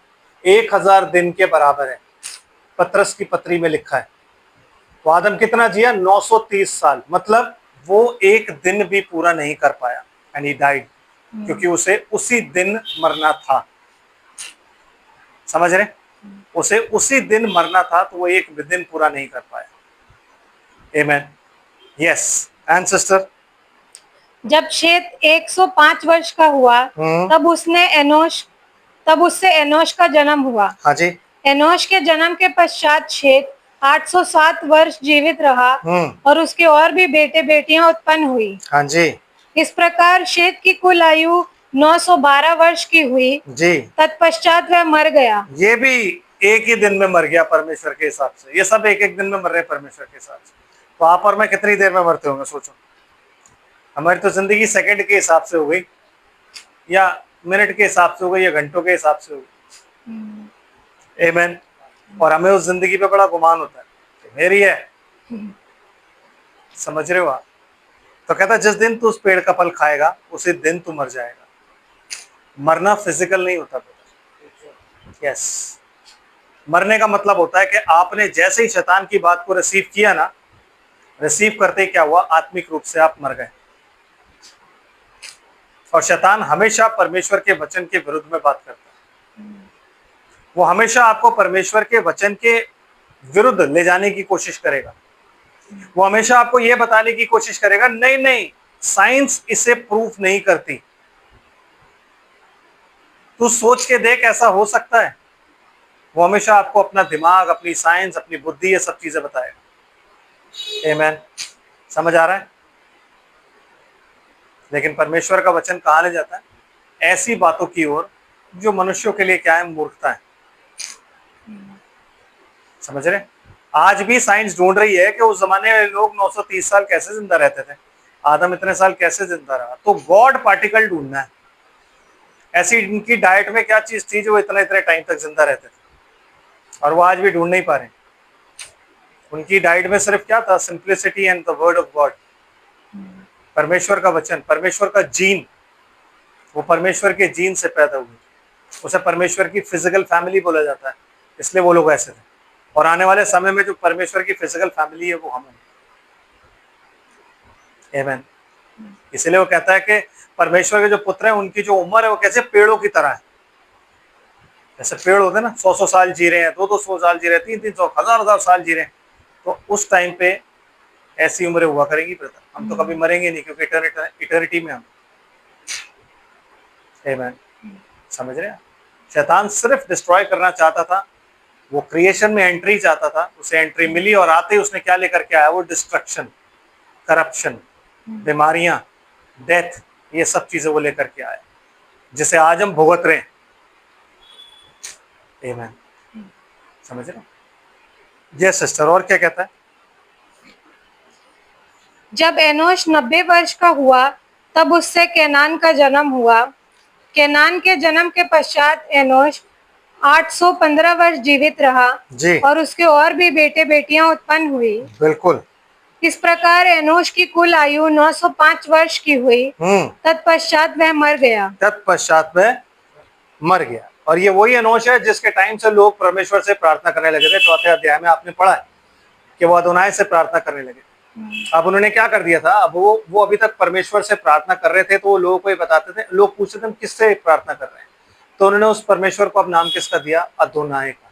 1000 दिन के बराबर है। पतरस की पत्री में लिखा है। तो आदम कितना जिया? 930 साल। मतलब वो एक दिन भी पूरा नहीं कर पाया, एंड ही डाइड, क्योंकि उसे उसी दिन मरना था। समझ रहे? उसे उसी दिन मरना था, तो वो एक दिन पूरा नहीं कर पाया। आमेन। यस। एंड सिस्टर, जब शेत 105 वर्ष का हुआ तब उससे एनोश का जन्म हुआ। हाँ जी। एनोश के जन्म के पश्चात शेत 807 वर्ष जीवित रहा और उसके और भी बेटे बेटियां उत्पन्न हुई। हाँ जी। इस प्रकार शेत की कुल आयु 912 वर्ष की हुई। जी। तत्पश्चात वह मर गया। ये भी एक ही दिन में मर गया परमेश्वर के हिसाब से। ये सब एक एक दिन में मर रहे परमेश्वर के हिसाब से। तो आप और मैं कितनी देर में मरते होंगे सोचो। हमारी तो जिंदगी सेकंड के हिसाब से हो गई, या मिनट के हिसाब से हो गई, या घंटों के हिसाब से हो गई। आमेन। और हमें उस जिंदगी पे बड़ा गुमान होता है कि मेरी है। समझ रहे हो आप? तो कहता जिस दिन तू उस पेड़ का फल खाएगा उसी दिन तू मर जाएगा। मरना फिजिकल नहीं होता बेटा। यस। मरने का मतलब होता है कि आपने जैसे ही शैतान की बात को रिसीव किया ना, रिसीव करते ही क्या हुआ? आत्मिक रूप से आप मर गए। और शैतान हमेशा परमेश्वर के वचन के विरुद्ध में बात करता है। वो हमेशा आपको परमेश्वर के वचन के विरुद्ध ले जाने की कोशिश करेगा। वो हमेशा आपको यह बताने की कोशिश करेगा, नहीं नहीं, साइंस इसे प्रूफ नहीं करती, तू सोच के देख ऐसा हो सकता है। वो हमेशा आपको अपना दिमाग, अपनी साइंस, अपनी बुद्धि, ये सब चीजें बताएगा। आमेन। समझ आ रहा है? लेकिन परमेश्वर का वचन कहाँ ले जाता है? ऐसी बातों की ओर जो मनुष्यों के लिए क्या है? मूर्खता है। समझ रहे? आज भी साइंस ढूंढ रही है कि उस जमाने में लोग 930 साल कैसे जिंदा रहते थे, आदम इतने साल कैसे जिंदा रहा। तो गॉड पार्टिकल ढूंढना है। ऐसी इनकी डाइट में क्या चीज थी जो इतने इतने टाइम तक जिंदा रहते थे, और वो आज भी ढूंढ नहीं पा रहे। उनकी डाइट में सिर्फ क्या था? Simplicity and the word of God. परमेश्वर का वचन, परमेश्वर का जीन। वो परमेश्वर के जीन से पैदा हुए। उसे परमेश्वर की फिजिकल फैमिली बोला जाता है, इसलिए वो लोग ऐसे थे। और आने वाले समय में जो परमेश्वर की फिजिकल फैमिली है वो हम हैं। आमेन। इसलिए वो कहता है कि परमेश्वर के जो पुत्र हैं उनकी जो उम्र है वो कैसे? पेड़ों की तरह है। जैसे पेड़ होते हैं ना, 100 साल जी रहे हैं, 200 साल जी रहे हैं, 300, 1000 साल जी रहे हैं। तो उस टाइम पे ऐसी उम्रें हुआ करेंगी ब्रदर। हम तो कभी मरेंगे नहीं, क्योंकि इटर्निटी में हम। आमेन। समझ रहे हैं? शैतान सिर्फ डिस्ट्रॉय करना चाहता था। वो क्रिएशन में एंट्री चाहता था, उसे एंट्री मिली, और आते ही उसने क्या लेकर के आया? वो डिस्ट्रक्शन, करप्शन, बीमारियां, डेथ, ये सब चीजें वो लेकर के आया, जिसे आज हम भुगत रहे हैं। आमेन। समझ रहे? ये सिस्टर, और क्या कहता है? जब एनोश 90 वर्ष का हुआ तब उससे केनान का जन्म हुआ। केनान के जन्म के पश्चात एनोश 815 वर्ष जीवित रहा जी। और उसके और भी बेटे बेटियां उत्पन्न हुई। बिल्कुल। इस प्रकार एनोश की कुल आयु 905 वर्ष की हुई। तत्पश्चात वह मर गया। तत्पश्चात में मर गया। और ये वही एनोश है जिसके टाइम से लोग परमेश्वर से प्रार्थना करने लगे थे। चौथे अध्याय में आपने पढ़ा है कि वो अदोनाय से प्रार्थना करने लगे। अब उन्होंने क्या कर दिया था, अब वो अभी तक परमेश्वर से प्रार्थना कर रहे थे, तो वो लोगों को ये बताते थे। लोग पूछते थे हम किससे प्रार्थना कर रहे हैं, तो उन्होंने उस परमेश्वर को अब नाम किसका दिया, अदोनाय का।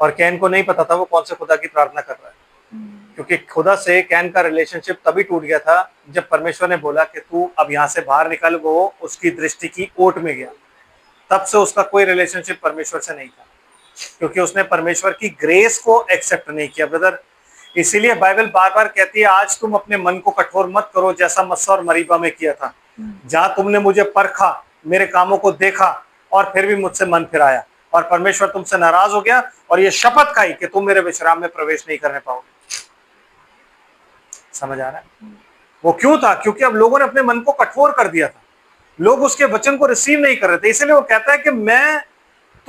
और कैन को नहीं पता था वो कौन से खुदा की प्रार्थना कर रहा है, क्योंकि खुदा से कैन का रिलेशनशिप तभी टूट गया था जब परमेश्वर ने बोला कि तू अब यहाँ से बाहर निकल। वो उसकी दृष्टि की ओट में गया। तब से उसका कोई रिलेशनशिप परमेश्वर से नहीं था, क्योंकि उसने परमेश्वर की ग्रेस को एक्सेप्ट नहीं किया ब्रदर। इसीलिए बाइबल बार बार कहती है आज तुम अपने मन को कठोर मत करो जैसा मस्सा और मरीबा में किया था, जहां तुमने मुझे परखा, मेरे कामों को देखा और फिर भी मुझसे मन फिराया, और परमेश्वर तुमसे नाराज हो गया और ये शपथ खाई कि तुम मेरे विश्राम में प्रवेश नहीं करने पाओगे। समझ आ रहा है? वो क्यों था? क्योंकि अब लोगों ने अपने मन को कठोर कर दिया था। लोग उसके वचन को रिसीव नहीं कर रहे थे। इसलिए वो कहता है कि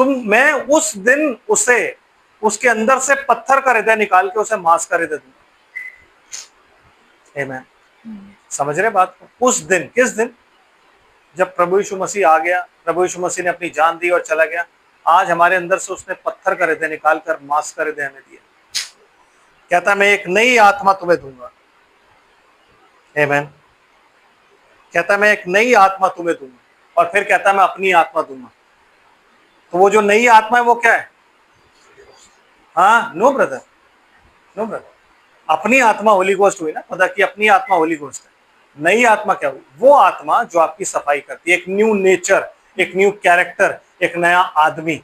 मैं उस दिन उसे उसके अंदर से पत्थर का हृदय निकाल के उसे मांस का हृदय दूंगा। आमीन। समझ रहे बात को? उस दिन, किस दिन? जब प्रभु यीशु मसीह आ गया, प्रभु यीशु मसीह ने अपनी जान दी और चला गया। आज हमारे अंदर से उसने पत्थर का हृदय निकाल कर मांस का हृदय हमें दिया। कहता मैं एक नई आत्मा तुम्हें दूंगा। आमीन। कहता मैं एक नई आत्मा तुम्हें दूंगा, और फिर कहता मैं अपनी आत्मा दूंगा। तो वो जो नई आत्मा है वो क्या है? हाँ, नो ब्रदर, नो ब्रदर, अपनी आत्मा होली गोस्ट हुई ना, खुदा की अपनी आत्मा होली गोस्ट है। नई आत्मा क्या हुई? वो आत्मा जो आपकी सफाई करती है, एक न्यू नेचर, एक न्यू कैरेक्टर, एक नया आदमी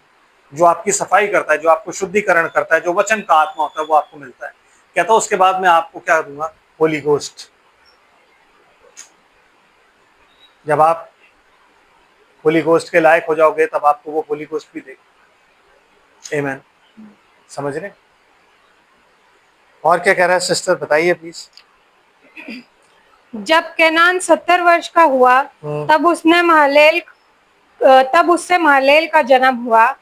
जो आपकी सफाई करता है, जो आपको शुद्धिकरण करता है, जो वचन का आत्मा होता है, वो आपको मिलता है। कहता उसके बाद मैं आपको क्या दूंगा? होली गोस्ट। जब आप होली गोस्ट के लायक हो जाओगे तब आपको वो होली गोस्ट भी देगा। आमीन। समझ रहे? और क्या कह रहा है सिस्टर, बताइए प्लीज। जब केनान 70 वर्ष का हुआ तब उससे महलेल का जन्म हुआ।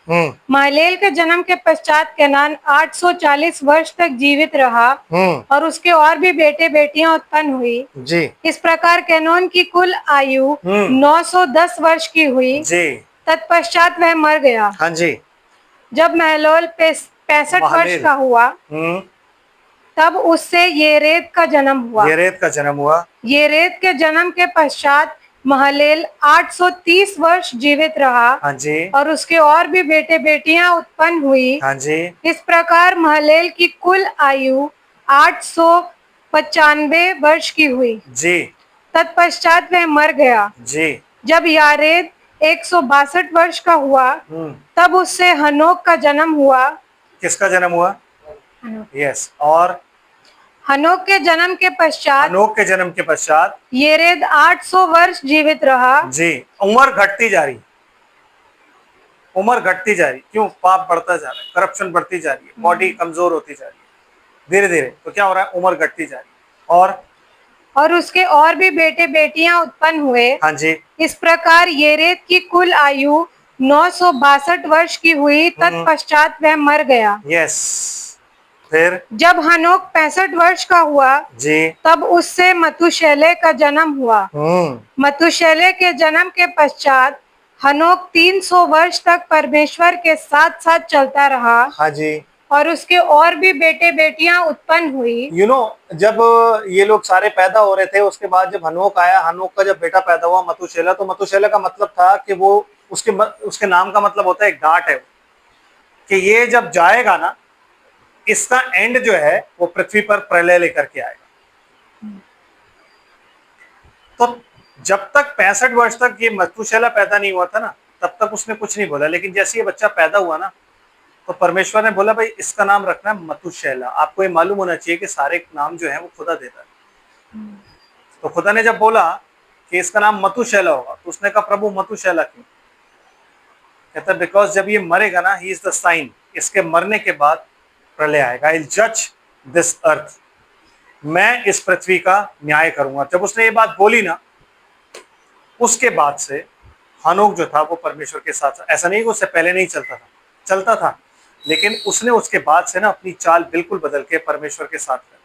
महलेल के जन्म के पश्चात केनान 840 वर्ष तक जीवित रहा और उसके और भी बेटे बेटियां उत्पन्न हुई जी। इस प्रकार केनोन की कुल आयु 910 वर्ष की हुई जी। तत्पश्चात वह मर गया। हाँ जी। जब महलोल 65 वर्ष का हुआ तब उससे येरेद का जन्म हुआ। येरेद का जन्म हुआ। येरेद के जन्म के पश्चात महलेल 830 वर्ष जीवित रहा। हाँ जी। और उसके और भी बेटे बेटियां उत्पन्न हुई। हाँ जी। इस प्रकार महलेल की कुल आयु 895 वर्ष की हुई जी। तत्पश्चात वह मर गया जी। जब यारेद 162 वर्ष का हुआ तब उससे हनोक का जन्म हुआ। किसका जन्म हुआ? यस। और हनोक के जन्म के पश्चात येरेद 800 वर्ष जीवित रहा जी। उम्र घटती जा रही, उम्र घटती जा रही। क्यों? पाप बढ़ता जा रहा है, करप्शन बढ़ती जा रही है, बॉडी कमजोर होती जा रही है धीरे धीरे। तो क्या हो रहा है? उम्र घटती जा रही है। और उसके और भी बेटे बेटियां उत्पन्न हुए। हाँ जी। इस प्रकार येरेद की कुल आयु 962 वर्ष की हुई तत्पश्चात वह मर गया। यस। फिर जब हनोक 65 वर्ष का हुआ जी तब उससे मतुशेले का जन्म हुआ। मतुशेले के जन्म के पश्चात हनोक 300 वर्ष तक परमेश्वर के साथ साथ चलता रहा। हाँ जी। और उसके और भी बेटे बेटियां उत्पन्न हुई। जब ये लोग सारे पैदा हो रहे थे, उसके बाद जब हनोक आया, हनोक का जब बेटा पैदा हुआ मतुशेला, तो मतुशेला का मतलब था कि वो उसके नाम का मतलब होता है एक डांट है कि ये जब जाएगा ना, इसका एंड जो है वो पृथ्वी पर प्रलय लेकर के आएगा। तो जब तक 65 वर्ष तक ये मतुशेला पैदा नहीं हुआ था ना, तब तक उसने कुछ नहीं बोला। लेकिन जैसे ये बच्चा पैदा हुआ ना, तो परमेश्वर ने बोला भाई इसका नाम रखना है मतुशेला। आपको ये मालूम होना चाहिए कि सारे नाम जो है वो खुदा देता है। तो खुदा ने जब बोला कि इसका नाम मतुशेला होगा, तो उसने कहा प्रभु मतुशेला क्यों? कहता है बिकॉज जब ये मरेगा ना, ही इज द साइन, इसके मरने के बाद प्रलय आएगा। आई विल जज दिस अर्थ, मैं इस पृथ्वी का न्याय करूंगा। जब उसने ये बात बोली ना, उसके बाद से हनोक जो था वो परमेश्वर के साथ, ऐसा नहीं कि उससे पहले नहीं चलता था, लेकिन उसने उसके बाद से ना अपनी चाल बिल्कुल बदल के परमेश्वर के साथ कर।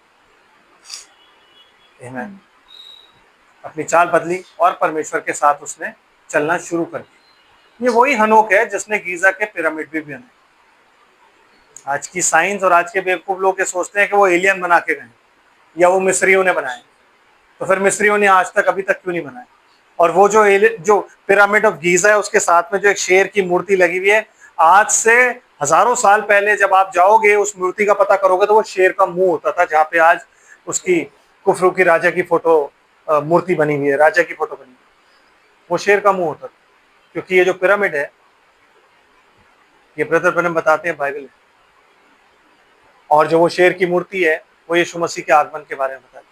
आमीन। अपनी चाल बदली और परमेश्वर के साथ उसने चलना शुरू कर दिया। ये वही हनोक है जिसने गीजा के पिरामिड भी बनाए। आज की साइंस और आज के बेवकूफ लोग ये सोचते हैं कि वो एलियन बना के गए या वो मिस्रियों ने बनाए, तो फिर मिस्रियों ने आज तक अभी तक क्यों नहीं बनाए? और वो जो पिरामिड ऑफ गीजा है उसके साथ में जो एक शेर की मूर्ति लगी हुई है, आज से हजारों साल पहले जब आप जाओगे उस मूर्ति का पता करोगे तो वो शेर का मुंह होता था, जहाँ पे आज उसकी कुफरू की राजा की फोटो मूर्ति बनी हुई है, राजा की फोटो बनी हुई है, वो शेर का मुंह होता था। क्योंकि ये जो पिरामिड है, ये ब्रदर ब्रनम बताते हैं बाइबल है, और जो वो शेर की मूर्ति है वो यीशु मसीह के आगमन के बारे में बताती है।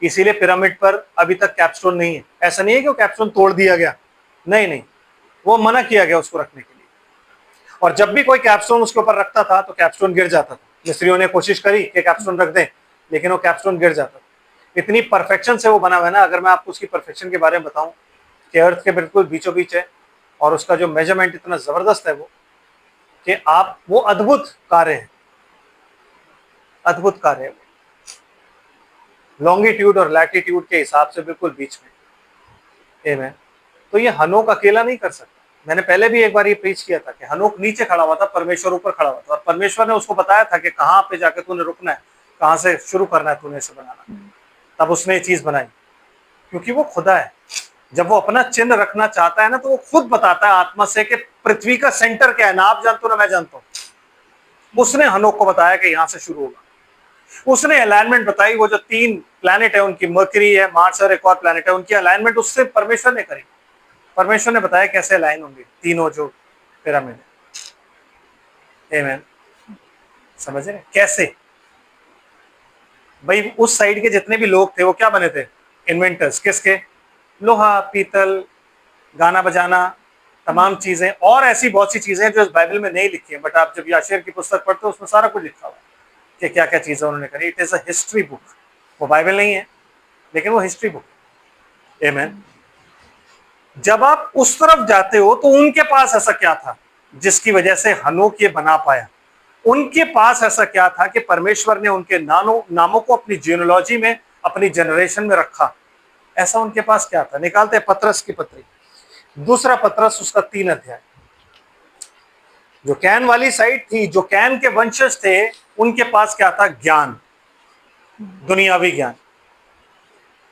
इसीलिए पिरामिड पर अभी तक कैपस्टोन नहीं है। ऐसा नहीं है कि वो कैपस्टोन तोड़ दिया गया, नहीं, वो मना किया गया उसको रखने के लिए। और जब भी कोई कैपस्टोन उसके ऊपर रखता था तो कैपस्टोन गिर जाता था। मिस्त्रियों ने कोशिश करी कि कैपस्टोन रख दें, लेकिन वो कैपस्टोन गिर जाता था। इतनी परफेक्शन से वो बना हुआ है ना। अगर मैं आपको उसकी परफेक्शन के बारे में बताऊं कि अर्थ के बिल्कुल बीचों बीच है, और उसका जो मेजरमेंट इतना जबरदस्त है वो कि वो अद्भुत कार्य है, अद्भुत कार्य है। लॉन्गिट्यूड और लैटिट्यूड के हिसाब से बिल्कुल बीच में। आमीन। तो ये हनोक अकेला नहीं कर सकता। मैंने पहले भी एक बार ये प्रीच किया था कि हनोक नीचे खड़ा हुआ था, परमेश्वर ऊपर खड़ा हुआ था, और परमेश्वर ने उसको बताया था कि कहाँ पे जाके तूने रुकना है, कहाँ से शुरू करना है तूने इसे बनाना। तब उसने ये चीज बनाई, क्योंकि वो खुदा है। जब वो अपना चिन्ह रखना चाहता है ना, तो वो खुद बताता है आत्मा से कि पृथ्वी का सेंटर क्या है, ना आप जानते हो ना मैं जानता हूं। उसने हनोक को बताया कि यहां से शुरू होगा। उसने अलाइनमेंट बताई। वो जो 3 प्लैनेट है उनकी, मर्करी है, मार्स और एक और प्लैनेट है, उनकी अलाइनमेंट उससे परमेश्वर ने करी। परमेश्वर ने बताया कैसे अलाइन होंगे तीनों जो पिरामिड है। आमीन। समझ रहे कैसे? भाई उस साइड के जितने भी लोग थे वो क्या बने थे? इन्वेंटर्स। किसके? लोहा, पीतल, गाना बजाना, तमाम चीजें, और ऐसी बहुत सी चीजें जो इस बाइबल में नहीं लिखी है, बट आप जब याशेर की पुस्तक पढ़ते हो उसमें सारा कुछ लिखा हुआ है कि क्या क्या चीजें उन्होंने करी। It is a history book. वो बाइबल नहीं है, लेकिन वो हिस्ट्री बुक है। आमीन। जब आप उस तरफ जाते हो तो उनके पास ऐसा क्या था जिसकी वजह से हनोक ये बना पाया? उनके पास ऐसा क्या था कि परमेश्वर ने उनके नामों को अपनी जीनोलॉजी में, अपनी जनरेशन में रखा? ऐसा उनके पास क्या था? निकालते हैं पतरस की पत्री, दूसरा पतरस, उसका 3 अध्याय। जो कैन वाली साइड थी, जो कैन के वंशज थे, उनके पास क्या था? ज्ञान, दुनियावी ज्ञान।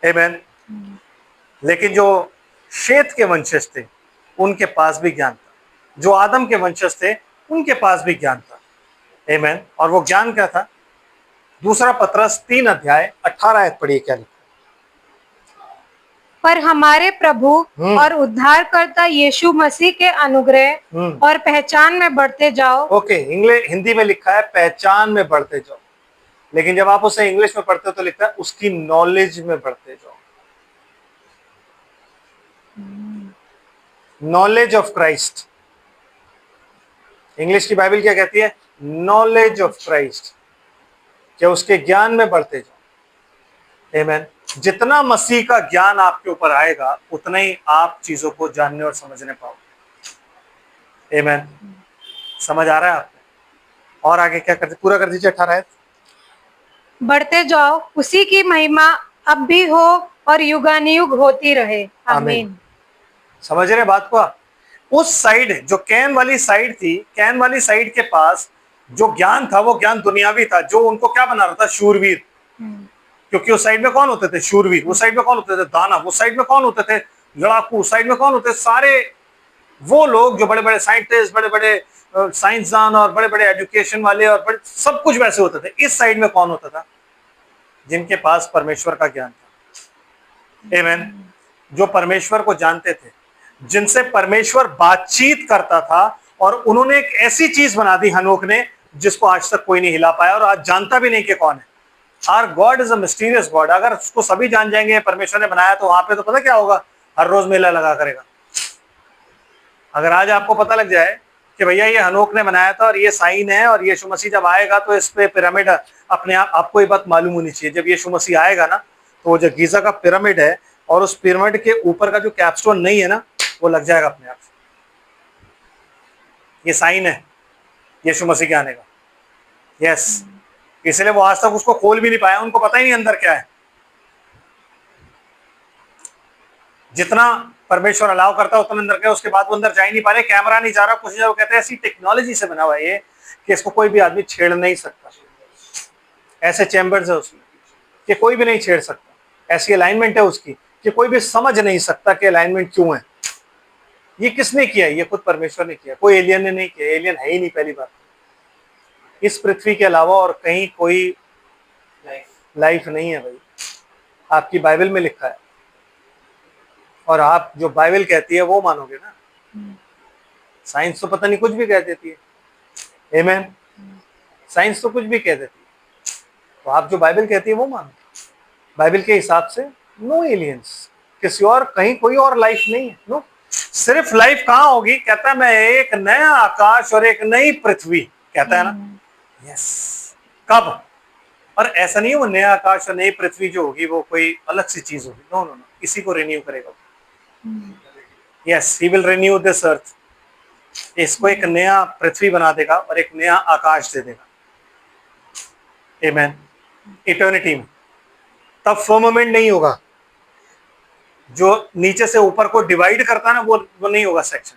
आमीन। लेकिन जो शेत के वंशज थे उनके पास भी ज्ञान था, जो आदम के वंशज थे उनके पास भी ज्ञान था। आमीन। और वो ज्ञान क्या था? दूसरा पतरस 3 अध्याय 18 आयत पढ़िए क्या लिखा। पर हमारे प्रभु और उद्धारकर्ता यीशु मसीह के अनुग्रह और पहचान में बढ़ते जाओ। ओके, हिंदी में लिखा है पहचान में बढ़ते जाओ, लेकिन जब आप उसे इंग्लिश में पढ़ते हो तो लिखता है उसकी नॉलेज में बढ़ते जाओ। Knowledge of Christ. इंग्लिश की बाइबल क्या कहती है? नॉलेज ऑफ क्राइस्ट, क्या उसके ज्ञान में बढ़ते जाओ। आमीन। जितना मसीह का ज्ञान आपके ऊपर आएगा उतना ही आप चीजों को जानने और समझने पाओगे। आमीन। समझ आ रहा है आपको? और आगे क्या करते? पूरा कर दीजिए 18 आयत। बढ़ते जाओ, उसी की महिमा अब भी हो और युगानुयुग होती रहे। आमीन। समझ रहे बात को आप? उस साइड जो कैन वाली साइड थी, कैन वाली साइड के पास जो ज्ञान था वो ज्ञान दुनियावी था, जो उनको क्या बना रहा था? शूरवीर। क्योंकि उस साइड में कौन होते थे? शूरवीर। उस साइड में कौन होते थे? दानव। उस साइड में कौन होते थे? लड़ाकू। उस साइड में कौन होते? सारे वो लोग जो बड़े बड़े साइंटिस्ट, बड़े बड़े साइंसदान और बड़े बड़े एजुकेशन वाले और बड़े सब कुछ वैसे होते थे। इस साइड में कौन होता था? जिनके पास परमेश्वर का ज्ञान था। आमीन। जो परमेश्वर को जानते थे, जिनसे परमेश्वर बातचीत करता था, और उन्होंने एक ऐसी चीज बना दी हनोक ने जिसको आज तक कोई नहीं हिला पाया और आज जानता भी नहीं कि कौन है। Our God is a mysterious God. अगर उसको सभी जान जाएंगे परमेश्वर ने बनाया, तो वहां पे तो पता क्या होगा? हर रोज मेला लगा करेगा। अगर आज आपको पता लग जाए कि भैया ये हनोक ने बनाया था और ये साइन है, और यीशु मसीह जब आएगा तो इस पे पिरामिड, अपने आपको ये बात मालूम होनी चाहिए, जब यीशु मसीह आएगा ना तो वो जो गीजा का पिरामिड है और उस पिरामिड के ऊपर का जो कैपस्टोन नहीं है ना, वो लग जाएगा अपने आप से। ये साइन है यीशु मसीह के आने का। यस। इसलिए वो आज तक उसको खोल भी नहीं पाया, उनको पता ही नहीं अंदर क्या है। जितना परमेश्वर अलाउ करता है उतना अंदर गए, उसके बाद वो अंदर जा ही नहीं पा रहे, कैमरा नहीं जा रहा, कुछ नहीं जा रहा। वो कहते हैं ऐसी टेक्नोलॉजी से बना हुआ है ये कि इसको कोई भी आदमी छेड़ नहीं सकता। ऐसे चैम्बर्स है उसमें कि कोई भी नहीं छेड़ सकता। ऐसी अलाइनमेंट है उसकी कि कोई भी समझ नहीं सकता कि अलाइनमेंट क्यों है। ये किसने किया? ये खुद परमेश्वर ने किया, कोई एलियन ने नहीं किया। एलियन है ही नहीं पहली बात, इस पृथ्वी के अलावा और कहीं कोई लाइफ नहीं है भाई। आपकी बाइबल में लिखा है और आप जो बाइबल कहती है वो मानोगे ना। साइंस तो पता नहीं कुछ भी कह देती है। आमीन। साइंस तो कुछ भी कह देती है, तो आप जो बाइबल कहती है वो मानो। बाइबल के हिसाब से नो एलियंस, किसी और कहीं कोई और लाइफ नहीं है। नो, सिर्फ लाइफ कहाँ होगी? कहता है मैं एक नया आकाश और एक नई पृथ्वी, कहता है ना। यस। कब? और ऐसा नहीं है वो नया आकाश और नई पृथ्वी जो होगी वो कोई अलग सी चीज होगी। नो नो नो, इसी को रिन्यू करेगा। Yes, he will renew this earth. इसको एक नया पृथ्वी बना देगा और एक नया आकाश दे देगा। आमीन। इटर्निटी में तब फर्मामेंट नहीं होगा, जो नीचे से ऊपर को डिवाइड करता है ना, वो नहीं होगा सेक्शन।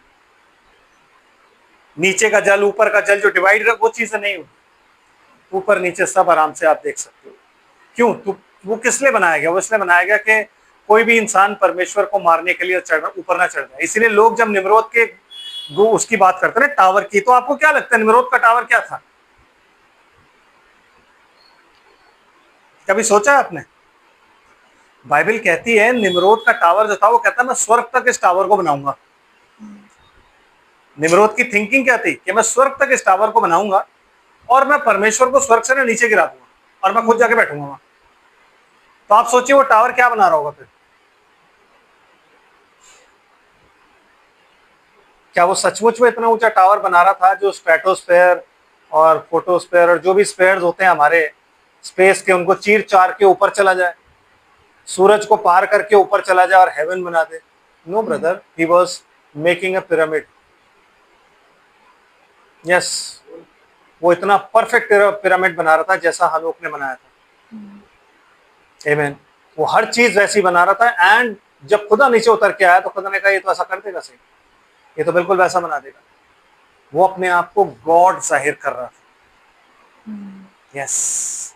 नीचे का जल ऊपर का जल जो डिवाइड कर, वो चीजें नहीं होगी। ऊपर नीचे सब आराम से आप देख सकते हो। क्यों? तो वो किस लिए बनाया गया? वो इसलिए बनाया गया कि कोई भी इंसान परमेश्वर को मारने के लिए चढ़ना, ऊपर ना चढ़ जाए। इसलिए लोग जब निम्रोद के उसकी बात करते हैं टावर की, तो आपको क्या लगता है निम्रोद का टावर क्या था? कभी सोचा है आपने? बाइबल कहती है निम्रोद का टावर जो था, वो कहता है मैं स्वर्ग तक इस टावर को बनाऊंगा। निम्रोद की थिंकिंग क्या थी कि मैं स्वर्ग तक इस टावर को बनाऊंगा और मैं परमेश्वर को स्वर्ग से ना नीचे गिरा दूंगा और मैं खुद जाके बैठूंगा वहां। तो आप सोचिए वो टावर क्या बना रहा होगा फिर? क्या वो सचमुच में इतना ऊंचा टावर बना रहा था जो स्ट्रेटोस्फेयर और फोटोस्फेयर और जो भी स्फेयर्स होते हैं हमारे स्पेस के, उनको चीर चार के ऊपर चला जाए, सूरज को पार करके ऊपर चला जाए और हेवन बना दे? No brother, he was making a pyramid. Yes, वो इतना परफेक्ट पिरामिड बना रहा था जैसा हनोक ने बनाया था। आमीन। वो हर चीज वैसी बना रहा था। एंड जब खुदा नीचे उतर के आया तो खुदा ने कहा ये तो ऐसा कर देगा, सही, ये तो बिल्कुल वैसा बना देगा। वो अपने आप को गॉड जाहिर कर रहा था। यस,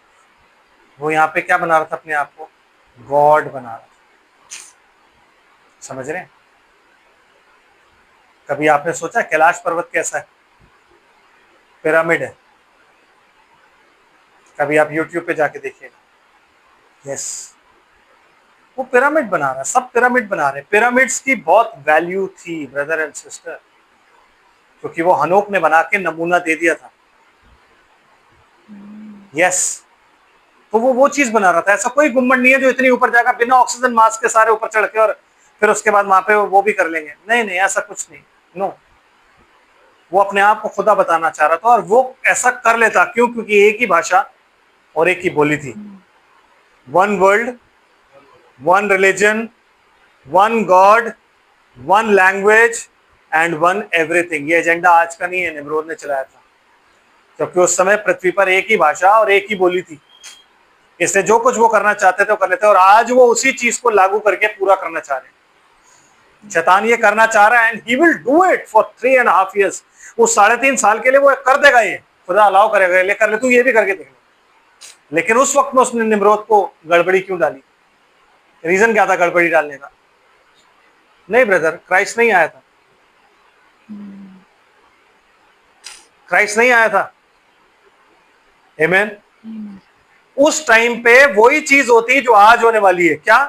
वो यहाँ पे क्या बना रहा था? अपने आप को गॉड बना रहा था। समझ रहे हैं? कभी आपने सोचा कैलाश पर्वत कैसा है? पिरामिड है। कभी आप YouTube पे जाके देखिएगा। यस, वो पिरामिड बना रहा है, सब पिरामिड बना रहे हैं। पिरामिड्स की बहुत वैल्यू थी ब्रदर एंड सिस्टर, क्योंकि वो हनोक ने बना के नमूना दे दिया था। यस, तो वो चीज बना रहा था। ऐसा कोई गुम्बद नहीं है जो इतनी ऊपर जाएगा बिना ऑक्सीजन मास्क के सारे ऊपर चढ़ के और फिर उसके बाद वहां पे वो भी कर लेंगे। नहीं नहीं, ऐसा कुछ नहीं। नो, वो अपने आप को खुदा बताना चाह रहा था और वो ऐसा कर लेता। क्यों? क्योंकि एक ही भाषा और एक ही बोली थी। One world, one religion, one God, one language and one everything. ये एजेंडा आज का नहीं है, निम्रोद ने चलाया था, क्योंकि उस समय पृथ्वी पर एक ही भाषा और एक ही बोली थी। इसलिए जो कुछ वो करना चाहते थे वो कर लेते, और आज वो उसी चीज को लागू करके पूरा करना चाह रहे हैं। शैतान ये करना चाह रहा है and he will do it for 3.5 years। वो 3.5 साल के लिए वो कर देगा, ये खुदा अलाउ करेगा, ले कर ले, तू ये भी करके देख ले। लेकिन उस वक्त में उसने निम्रोद को गड़बड़ी क्यों डाली? रीजन क्या था गड़बड़ी डालने का? नहीं ब्रदर, क्राइस्ट नहीं आया था। क्राइस्ट नहीं आया था। आमीन। उस टाइम पे वही चीज होती जो आज होने वाली है। क्या?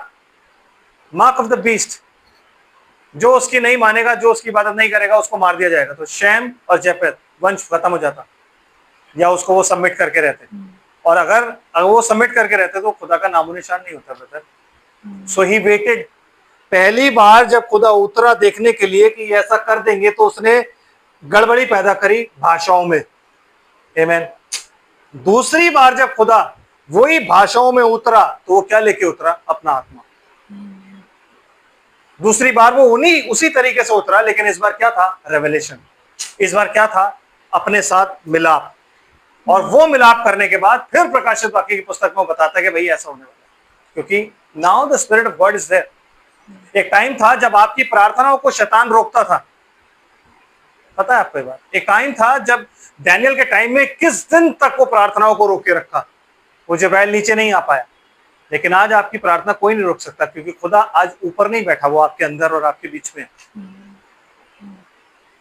Mark of the beast. जो उसकी नहीं मानेगा, जो उसकी इबादत नहीं करेगा, उसको मार दिया जाएगा। तो शैम और जेपेत वंश खत्म हो जाता, या उसको वो सबमिट करके रहते। और अगर वो सबमिट करके रहते तो खुदा का नामो निशान नहीं होता ब्रदर। So he waited. पहली बार जब खुदा उतरा देखने के लिए कि ऐसा कर देंगे, तो उसने गड़बड़ी पैदा करी भाषाओं में। आमीन। दूसरी बार जब खुदा वही भाषाओं में उतरा, तो वो क्या लेके उतरा? अपना आत्मा। दूसरी बार वो उसी तरीके से उतरा, लेकिन इस बार क्या था? रेवलेशन। इस बार क्या था? अपने साथ मिलाप। और वो मिलाप करने के बाद फिर प्रकाशित वाक्य की पुस्तक में बताता है कि भाई ऐसा होने वाला है, क्योंकि now the spirit of God is there. एक टाइम था जब आपकी प्रार्थनाओं को शैतान रोकता था। पता है आपको ये बात? एक टाइम था जब डैनियल के टाइम में किस दिन तक वो प्रार्थनाओं को रोक के रखा, वो जिब्राइल नीचे नहीं आ पाया। लेकिन आज आपकी प्रार्थना कोई नहीं रोक सकता, क्योंकि खुदा आज ऊपर नहीं बैठा, वो आपके अंदर और आपके बीच में।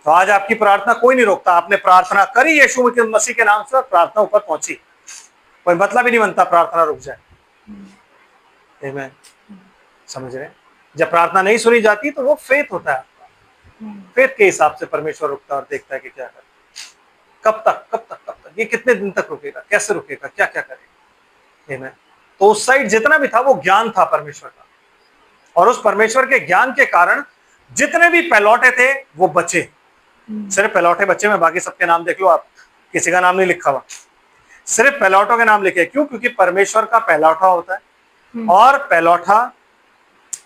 तो आज आपकी प्रार्थना कोई नहीं रोकता। आपने प्रार्थना करी यीशु मसीह के नाम से, प्रार्थना ऊपर पहुंची। कोई मतलब ही नहीं बनता प्रार्थना रुक जाए। आमीन। समझ रहे? जब प्रार्थना नहीं सुनी जाती तो वो फेथ होता है आपका। फेथ के हिसाब से परमेश्वर रुकता है और देखता है कि क्या करे, कब तक ये कितने दिन तक रुकेगा, कैसे रुकेगा, क्या क्या करेगा। आमीन। तो उस साइड जितना भी था वो ज्ञान था परमेश्वर का, और उस परमेश्वर के ज्ञान के कारण जितने भी पहलौठे थे वो बचे। सिर्फ पहलौठे बच्चे में, बाकी सबके नाम देख लो आप, किसी का नाम नहीं लिखा हुआ, सिर्फ पहलौठों के नाम लिखे। क्यों? क्योंकि परमेश्वर का पहलौठा होता है, और पहलौठा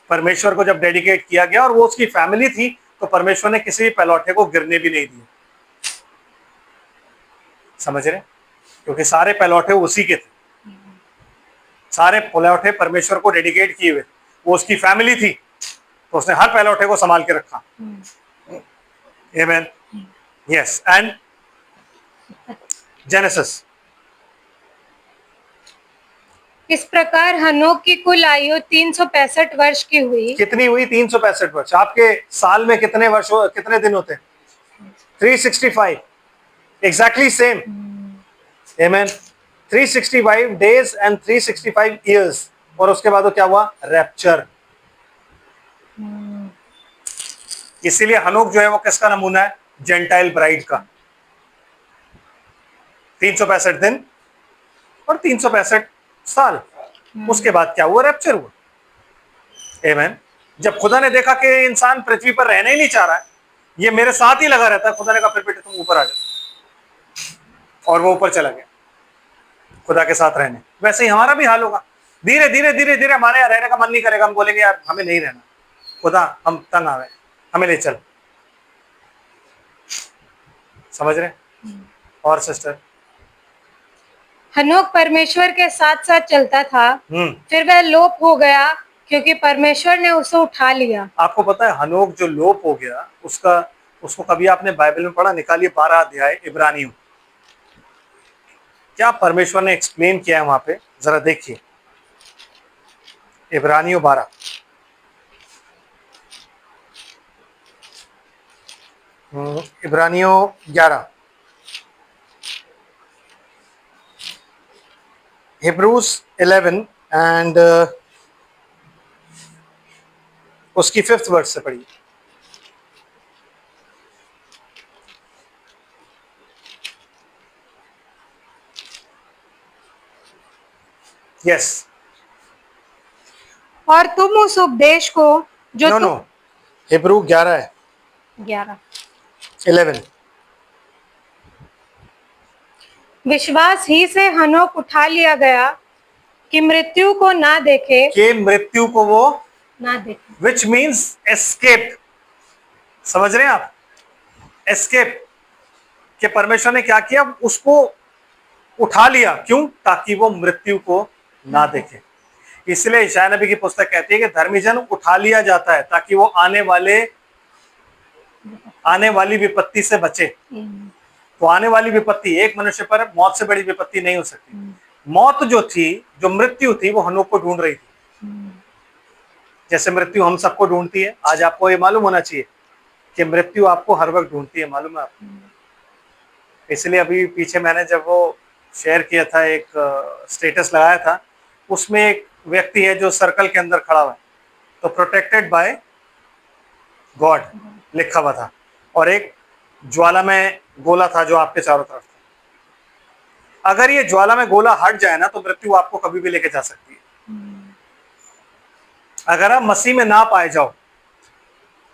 परमेश्वर को जब डेडिकेट किया गया और वो उसकी फैमिली थी, तो परमेश्वर ने किसी भी पहलौठे को गिरने भी नहीं दिया। समझ रहे? क्योंकि सारे पहलौठे उसी के थे, सारे पहलौठे परमेश्वर को डेडिकेट किए हुए, वो उसकी फैमिली थी, तो उसने हर पहलौठे को संभाल के रखा। Amen. Yes. And Genesis. इस प्रकार हनोक की कुल आयु 365 वर्ष की हुई। कितनी हुई? 365 वर्ष। आपके साल में कितने वर्ष कितने दिन होते हैं? 365। Exactly same. Amen. 365 days and 365 years। और उसके बाद वो क्या हुआ? रैप्चर। इसीलिए हनोक जो है वो किसका नमूना है? जेंटाइल ब्राइड का। 365 दिन और 365 साल। उसके बाद क्या हुआ? रैप्चर हुआ। आमीन। जब खुदा ने देखा कि इंसान पृथ्वी पर रहना ही नहीं चाह रहा है, ये मेरे साथ ही लगा रहता है, खुदा ने कहा फिर बेटे तुम ऊपर आ जाओ, और वो ऊपर चला गया खुदा के साथ रहने। वैसे ही हमारा भी हाल होगा। धीरे धीरे धीरे धीरे हमारे यहाँ रहने का मन नहीं करेगा, हम बोलेंगे यार हमें नहीं रहना, खुदा हम तंग आ गए, हमें ले चल। समझ रहे? और सिस्टर, हनोक परमेश्वर के साथ साथ चलता था, फिर वह लोप हो गया क्योंकि परमेश्वर ने उसे उठा लिया। आपको पता है हनोक जो लोप हो गया, उसको कभी आपने बाइबल में पढ़ा? निकालिए 12 अध्याय इब्रानियों, क्या परमेश्वर ने एक्सप्लेन किया है वहां पे, जरा देखिए। इब्रानियों 12, इब्रानियों 11, हिब्रूज 11 एंड उसकी 5th वर्स से पढ़िए। यस। और तुम उस उपदेश को जो नो, हिब्रू 11 है, 11। विश्वास ही से हनोक उठा लिया गया कि मृत्यु को ना देखे, कि मृत्यु को वो ना देखे। Which means escape. समझ रहे हैं आप? एस्केप कि परमेश्वर ने क्या किया? उसको उठा लिया। क्यों? ताकि वो मृत्यु को ना देखे। इसलिए यशायाह नबी की पुस्तक कहती है कि धर्मी जन उठा लिया जाता है ताकि वो आने वाली विपत्ति से बचे। तो आने वाली विपत्ति, एक मनुष्य पर मौत से बड़ी विपत्ति नहीं हो सकती। मौत जो थी, जो मृत्यु थी, वो हनोक को ढूंढ रही थी, जैसे मृत्यु हम सबको ढूंढती है। आज आपको ये मालूम होना चाहिए कि मृत्यु आपको हर वक्त ढूंढती है, मालूम है आपको? इसलिए अभी पीछे मैंने जब वो शेयर किया था, एक स्टेटस लगाया था, उसमें एक व्यक्ति है जो सर्कल के अंदर खड़ा हुआ है, तो प्रोटेक्टेड बाय गॉड लिखा हुआ था, और एक ज्वाला में गोला था जो आपके चारों तरफ था। अगर ये ज्वाला में गोला हट जाए ना, तो मृत्यु आपको कभी भी लेके जा सकती है। अगर आप मसीह में ना पाए जाओ,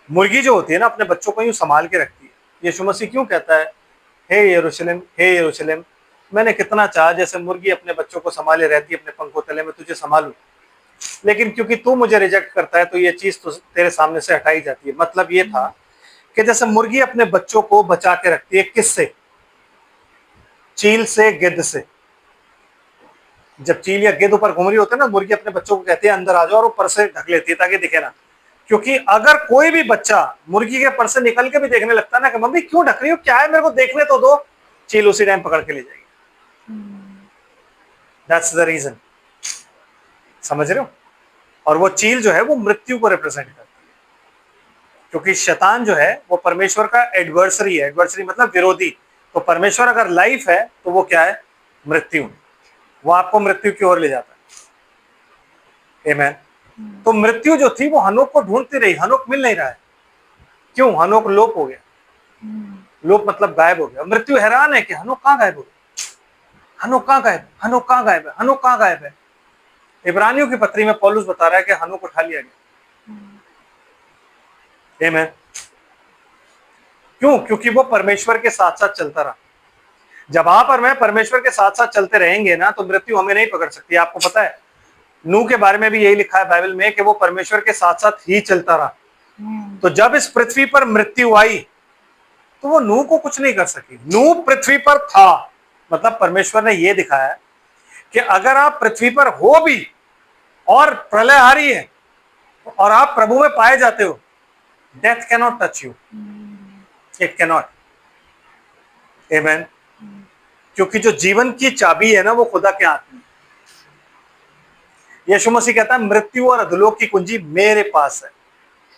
मुर्गी जो होती है ना, अपने बच्चों को यूं संभाल के रखती है। यीशु मसीह क्यों कहता है, हे यरूशलेम, हे यरूशलेम, मैंने कितना चाहा जैसे मुर्गी अपने बच्चों को संभाले रहती है अपने पंखों तले में, तुझे संभालूं, लेकिन क्योंकि तू मुझे रिजेक्ट करता है तो ये चीज तो तेरे सामने से हटाई जाती है। मतलब ये था कि जैसे मुर्गी अपने बच्चों को बचा के रखती है, किससे? चील से, गिद्ध से। जब चील या गिद्ध ऊपर घूम रही होते है ना, मुर्गी अपने बच्चों को कहती है अंदर आ जाओ, और ऊपर से ढक लेती है ताकि दिखे ना। क्योंकि अगर कोई भी बच्चा मुर्गी के पर से निकल के भी देखने लगता ना कि मम्मी क्यों ढक रही हो, क्या है, मेरे को देखने तो दो, चील उसी टाइम पकड़ के ले जाएगी। That's the reason. समझ रहे हो? और वो चील जो है वो मृत्यु को रिप्रेजेंट करती है, क्योंकि शैतान जो है वो परमेश्वर का एडवर्सरी है। एडवर्सरी मतलब विरोधी। तो परमेश्वर अगर लाइफ है तो वो क्या है? मृत्यु। वो आपको मृत्यु की ओर ले जाता है। आमीन। तो मृत्यु जो थी वो हनोक को ढूंढती रही, हनोक मिल नहीं रहा है। क्यों? हनोक लोप हो गया। लोप मतलब गायब हो गया। मृत्यु हैरान है कि हनोक कहां गायब हो गया, हनोक कहां गायब, हनोक कहां गायब है, हनोक कहां गायब है। इब्रानियों की पत्री में पौलुस बता रहा है कि हनोक उठा लिया गया। आमीन। क्यों? क्योंकि वो परमेश्वर के साथ साथ चलता रहा। जब आप और मैं परमेश्वर के साथ साथ चलते रहेंगे ना, तो मृत्यु हमें नहीं पकड़ सकती। आपको पता है नूह के बारे में भी यही लिखा है बाइबल में कि वो परमेश्वर के साथ साथ ही चलता रहा। तो जब इस पृथ्वी पर मृत्यु आई तो वो नूह को कुछ नहीं कर सकी। नूह पृथ्वी पर था, मतलब परमेश्वर ने यह दिखाया कि अगर आप पृथ्वी पर हो भी और प्रलय आ रही है और आप प्रभु में पाए जाते हो, death cannot touch you, it cannot. आमीन। क्योंकि जो जीवन की चाबी है ना वो खुदा के हाथ में। यीशु मसीह कहता है मृत्यु और अधोलोक की कुंजी मेरे पास है।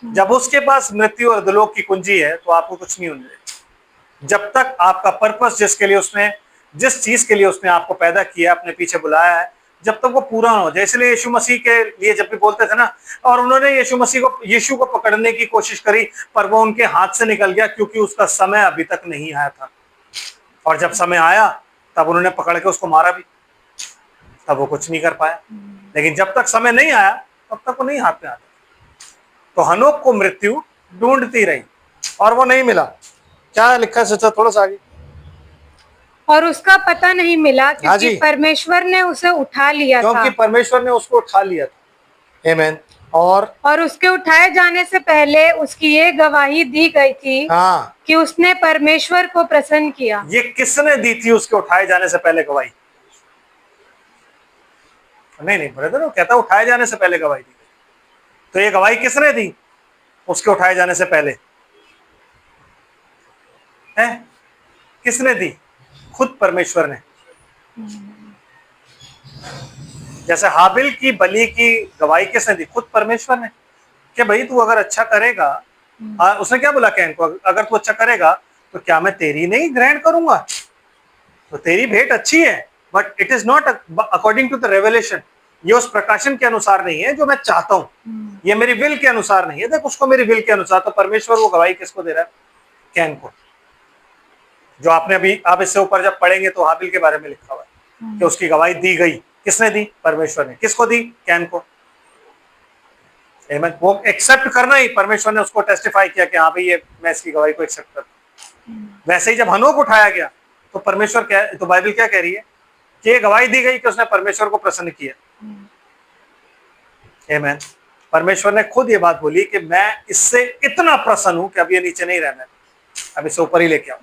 जब उसके पास मृत्यु और अधोलोक की कुंजी है तो आपको कुछ नहीं होने देगा। जब तक आपका पर्पस, जिसके लिए उसने, जिस चीज के लिए उसने आपको पैदा किया, अपने पीछे बुलाया है, जब तक वो पूरा ना हो जाए। इसलिए यीशु मसीह के लिए जब भी बोलते थे ना, और उन्होंने यीशु को पकड़ने की कोशिश करी पर वो उनके हाथ से निकल गया, क्योंकि उसका समय अभी तक नहीं आया था। और जब समय आया तब उन्होंने पकड़ के उसको मारा भी, तब वो कुछ नहीं कर पाया। लेकिन जब तक समय नहीं आया तब तक वो नहीं हाथ में आता। तो हनोक को मृत्यु ढूंढती रही और वो नहीं मिला। क्या लिखा है सच्चा? थोड़ा सा आगे। और उसका पता नहीं मिला हाँ क्योंकि जी। परमेश्वर ने उसे उठा लिया क्योंकि था। परमेश्वर ने उसको उठा लिया था। आमीन। और उसके उठाए जाने से पहले उसकी ये गवाही दी गई थी हाँ, कि उसने परमेश्वर को प्रसन्न किया। ये किसने दी थी उसके उठाए जाने से पहले गवाही? नहीं ब्रदर, वो कहता उठाए जाने से पहले गवाही दी गई। तो ये गवाही किसने दी उसके उठाए जाने से पहले? है किसने दी? खुद परमेश्वर ने। जैसे हाबिल की बलि की गवाही किसने दी? खुद परमेश्वर ने, कि भाई तू अगर अच्छा करेगा, उसने क्या बोला कैन को? अगर तू अच्छा करेगा तो क्या मैं तेरी नहीं ग्रहण करूंगा? तो तेरी भेंट अच्छी है, but it is not according to the revelation. ये उस प्रकाशन के अनुसार नहीं है जो मैं चाहता हूं, ये मेरी विल के अनुसार नहीं है। देख उसको मेरी विल के अनुसार। तो परमेश्वर वो गवाही किसको दे रहा है? कैन को। जो आपने अभी, आप इससे ऊपर जब पढ़ेंगे तो हाबिल के बारे में लिखा हुआ है कि उसकी गवाही दी गई। किसने दी? परमेश्वर ने। किसको दी? कैन को। वो एक्सेप्ट करना ही, परमेश्वर ने उसको टेस्टिफाई किया कि हाँ भाई ये मैं इसकी गवाही को एक्सेप्ट करता हूं। वैसे ही जब हनोक उठाया गया तो परमेश्वर क्या, तो बाइबल क्या कह रही है कि ये गवाही दी गई कि उसने परमेश्वर को प्रसन्न किया। आमीन। परमेश्वर ने खुद ये बात बोली कि मैं इससे इतना प्रसन्न हूं कि अब ये नीचे नहीं रहना, अब इसे ऊपर ही लेके आओ।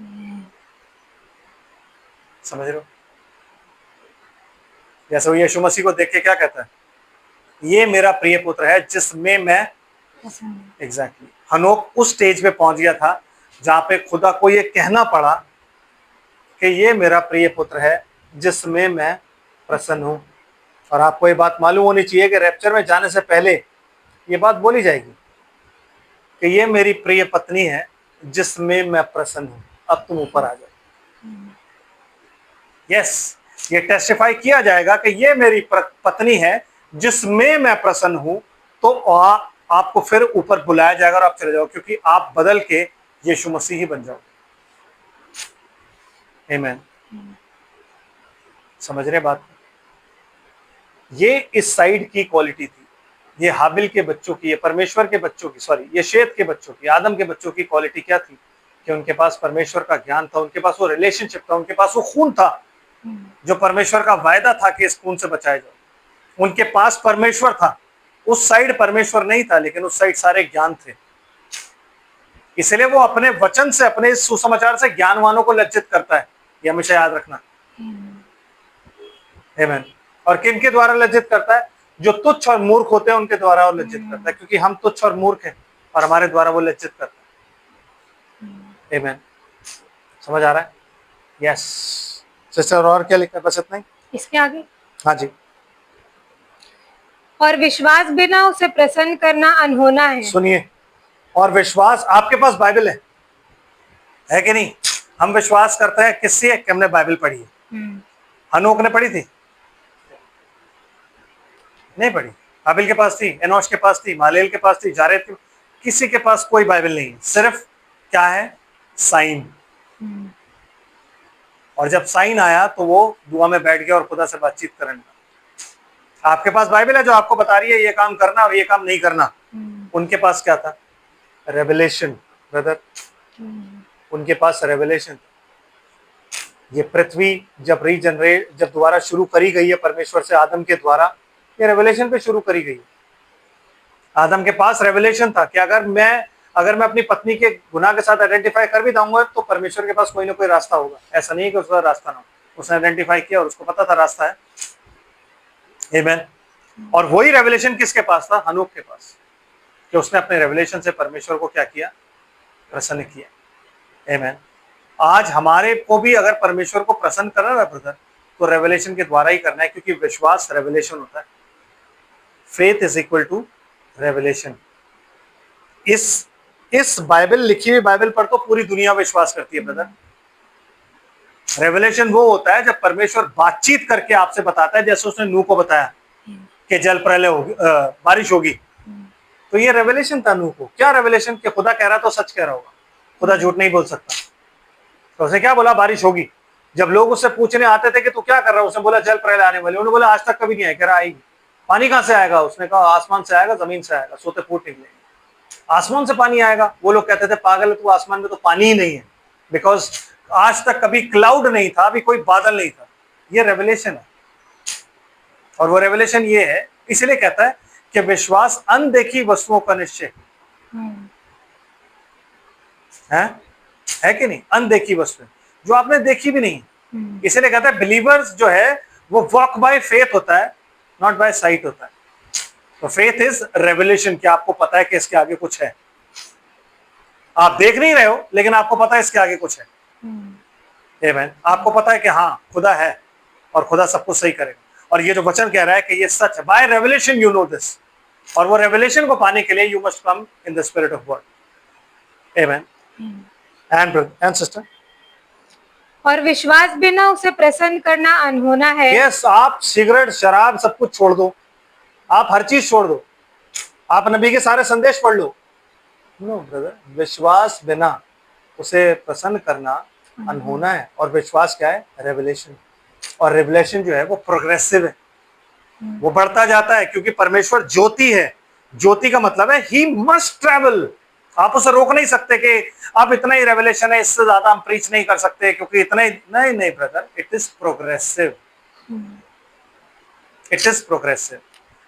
समझ रहे हो? जैसे वो यीशु मसीह को देख के क्या कहता है? ये मेरा प्रिय पुत्र है जिसमें मैं, एग्जैक्टली। हनोक उस स्टेज पे पहुंच गया था जहां पे खुदा को ये कहना पड़ा कि ये मेरा प्रिय पुत्र है जिसमें मैं प्रसन्न हूं। और आपको ये बात मालूम होनी चाहिए कि रैप्चर में जाने से पहले ये बात बोली जाएगी कि ये मेरी प्रिय पत्नी है जिसमें मैं प्रसन्न हूं, अब तुम ऊपर आ जाओ। यस, ये टेस्टिफाई किया जाएगा कि ये मेरी पत्नी है जिसमें मैं प्रसन्न हूं। तो आपको फिर ऊपर बुलाया जाएगा और आप चले जाओ, क्योंकि आप बदल के यीशु मसीह ही बन जाओ। आमीन। समझ रहे बात? ये इस साइड की क्वालिटी थी, ये हाबिल के बच्चों की, ये परमेश्वर के बच्चों की, सॉरी ये शेत के बच्चों की, आदम के बच्चों की क्वालिटी क्या थी? कि उनके पास परमेश्वर का ज्ञान था, उनके पास वो रिलेशनशिप था, उनके पास वो खून था जो परमेश्वर का वायदा था कि इस खून से बचाए जाओ। उनके पास परमेश्वर था। उस साइड परमेश्वर नहीं था, लेकिन उस साइड सारे ज्ञान थे। इसलिए वो अपने वचन से, अपने सुसमाचार से ज्ञानवानों को लज्जित करता है। ये हमेशा याद रखना। आमीन। और किन के द्वारा लज्जित करता है? जो तुच्छ और मूर्ख होते हैं उनके द्वारा वो लज्जित करता है, क्योंकि हम तुच्छ और मूर्ख हैं और हमारे द्वारा वो लज्जित करता है। आमीन। समझ आ रहा है? यस सिस्टर, और क्या लिखा है? बस इतना ही। इसके आगे, हाँ जी, और विश्वास बिना उसे प्रसन्न करना अनहोना है। सुनिए, और विश्वास, आपके पास बाइबल है कि नहीं? हम विश्वास करते हैं किससे? कि हमने बाइबल पढ़ी है। हनोक ने पढ़ी थी? नहीं पढ़ी। हाबिल के पास थी, एनोश के पास थी, मालेल के पास थी, जारेद के, किसी के पास कोई बाइबल नहीं है। सिर्फ क्या है? साइन। और जब साइन आया तो वो दुआ में बैठ गया और खुदा से बातचीत करने लगा। आपके पास बाइबल है जो आपको बता रही है ये काम करना और ये काम नहीं करना। उनके पास क्या था? रेवलेशन ब्रदर, उनके पास रेवलेशन। ये पृथ्वी जब रीजनरेट, जब दोबारा शुरू करी गई है परमेश्वर से आदम के द्वारा, ये रेवलेशन पे शुरू करी गई। आदम के पास रेवलेशन था कि अगर मैं अपनी पत्नी के गुनाह के साथ आइडेंटिफाई कर भी दूंगा तो परमेश्वर के पास कोई ना कोई रास्ता होगा। ऐसा नहीं है कि उसका रास्ता ना हो, उसने आइडेंटिफाई किया और उसको पता था रास्ता है। आमीन। और वही रेवलेशन किसके पास था? हनोक के पास, कि उसने अपने रेवलेशन से परमेश्वर को क्या किया? प्रसन्न किया। आमीन। आज हमारे को भी अगर परमेश्वर को प्रसन्न करना है ब्रदर, तो रेवलेशन के द्वारा ही करना है, क्योंकि विश्वास रेवलेशन होता है। Faith is equal to revelation. इस बाइबल, लिखी हुई बाइबल पर तो पूरी दुनिया विश्वास करती है ब्रदर। रेवलेशन वो होता है जब परमेश्वर बातचीत करके आपसे बताता है, जैसे उसने नूह को बताया कि जल प्रलय होगी, बारिश होगी। तो ये रेवलेशन था नूह को। क्या रेवलेशन? कि खुदा कह रहा तो सच कह रहा होगा, खुदा झूठ नहीं बोल सकता। तो उसने क्या बोला? बारिश होगी। जब लोग उससे पूछने आते थे कि तू क्या कर रहा है, उसने बोला जल प्रलय आने वाली। उन्होंने बोला आज तक कभी नहीं आया। कह रहा आएगी। पानी कहां से आएगा? उसने कहा आसमान से आएगा, जमीन से आएगा, सोते फूट निकलेंगे। आसमान से पानी आएगा। वो लोग कहते थे पागल है तू, आसमान में तो पानी ही नहीं है, बिकॉज आज तक कभी क्लाउड नहीं था, अभी कोई बादल नहीं था। ये रेवलेशन है। और वो रेवलेशन ये है, इसलिए कहता है कि विश्वास अनदेखी वस्तुओं का निश्चय है कि नहीं? अनदेखी वस्तु जो आपने देखी भी नहीं। इसलिए कहता है बिलीवर्स जो है वो वॉक बाय फेथ होता है, नॉट बाय साइट होता है। तो फेथ इज रेवलेशन, कि आपको पता है कि इसके आगे कुछ है। आप देख नहीं रहे हो लेकिन आपको पता है इसके आगे कुछ है। आमीन। आपको पता है कि हाँ खुदा है और खुदा सब कुछ सही करेगा। और ये जो वचन कह रहा है कि ये सच है, by revelation you know this. और वो रेवलेशन को पाने के लिए you must come in the spirit of God. आमीन। एंड सिस्टर, और विश्वास बिना उसे प्रसन्न करना अनहोना है। यस, आप सिगरेट, शराब सब कुछ छोड़ दो, आप हर चीज छोड़ दो, आप नबी के सारे संदेश पढ़ लो। नो ब्रदर, विश्वास बिना उसे प्रसन्न करना अनहोना है। और विश्वास क्या है? रेवलेशन। और रेवलेशन जो है वो प्रोग्रेसिव है, वो बढ़ता जाता है, क्योंकि परमेश्वर ज्योति है। ज्योति का मतलब है ही मस्ट ट्रैवल। आप उसे रोक नहीं सकते कि अब इतना ही रेवलेशन है, इससे ज्यादा हम प्रीच नहीं कर सकते क्योंकि इतना ही नहीं brother, it is progressive. It is progressive.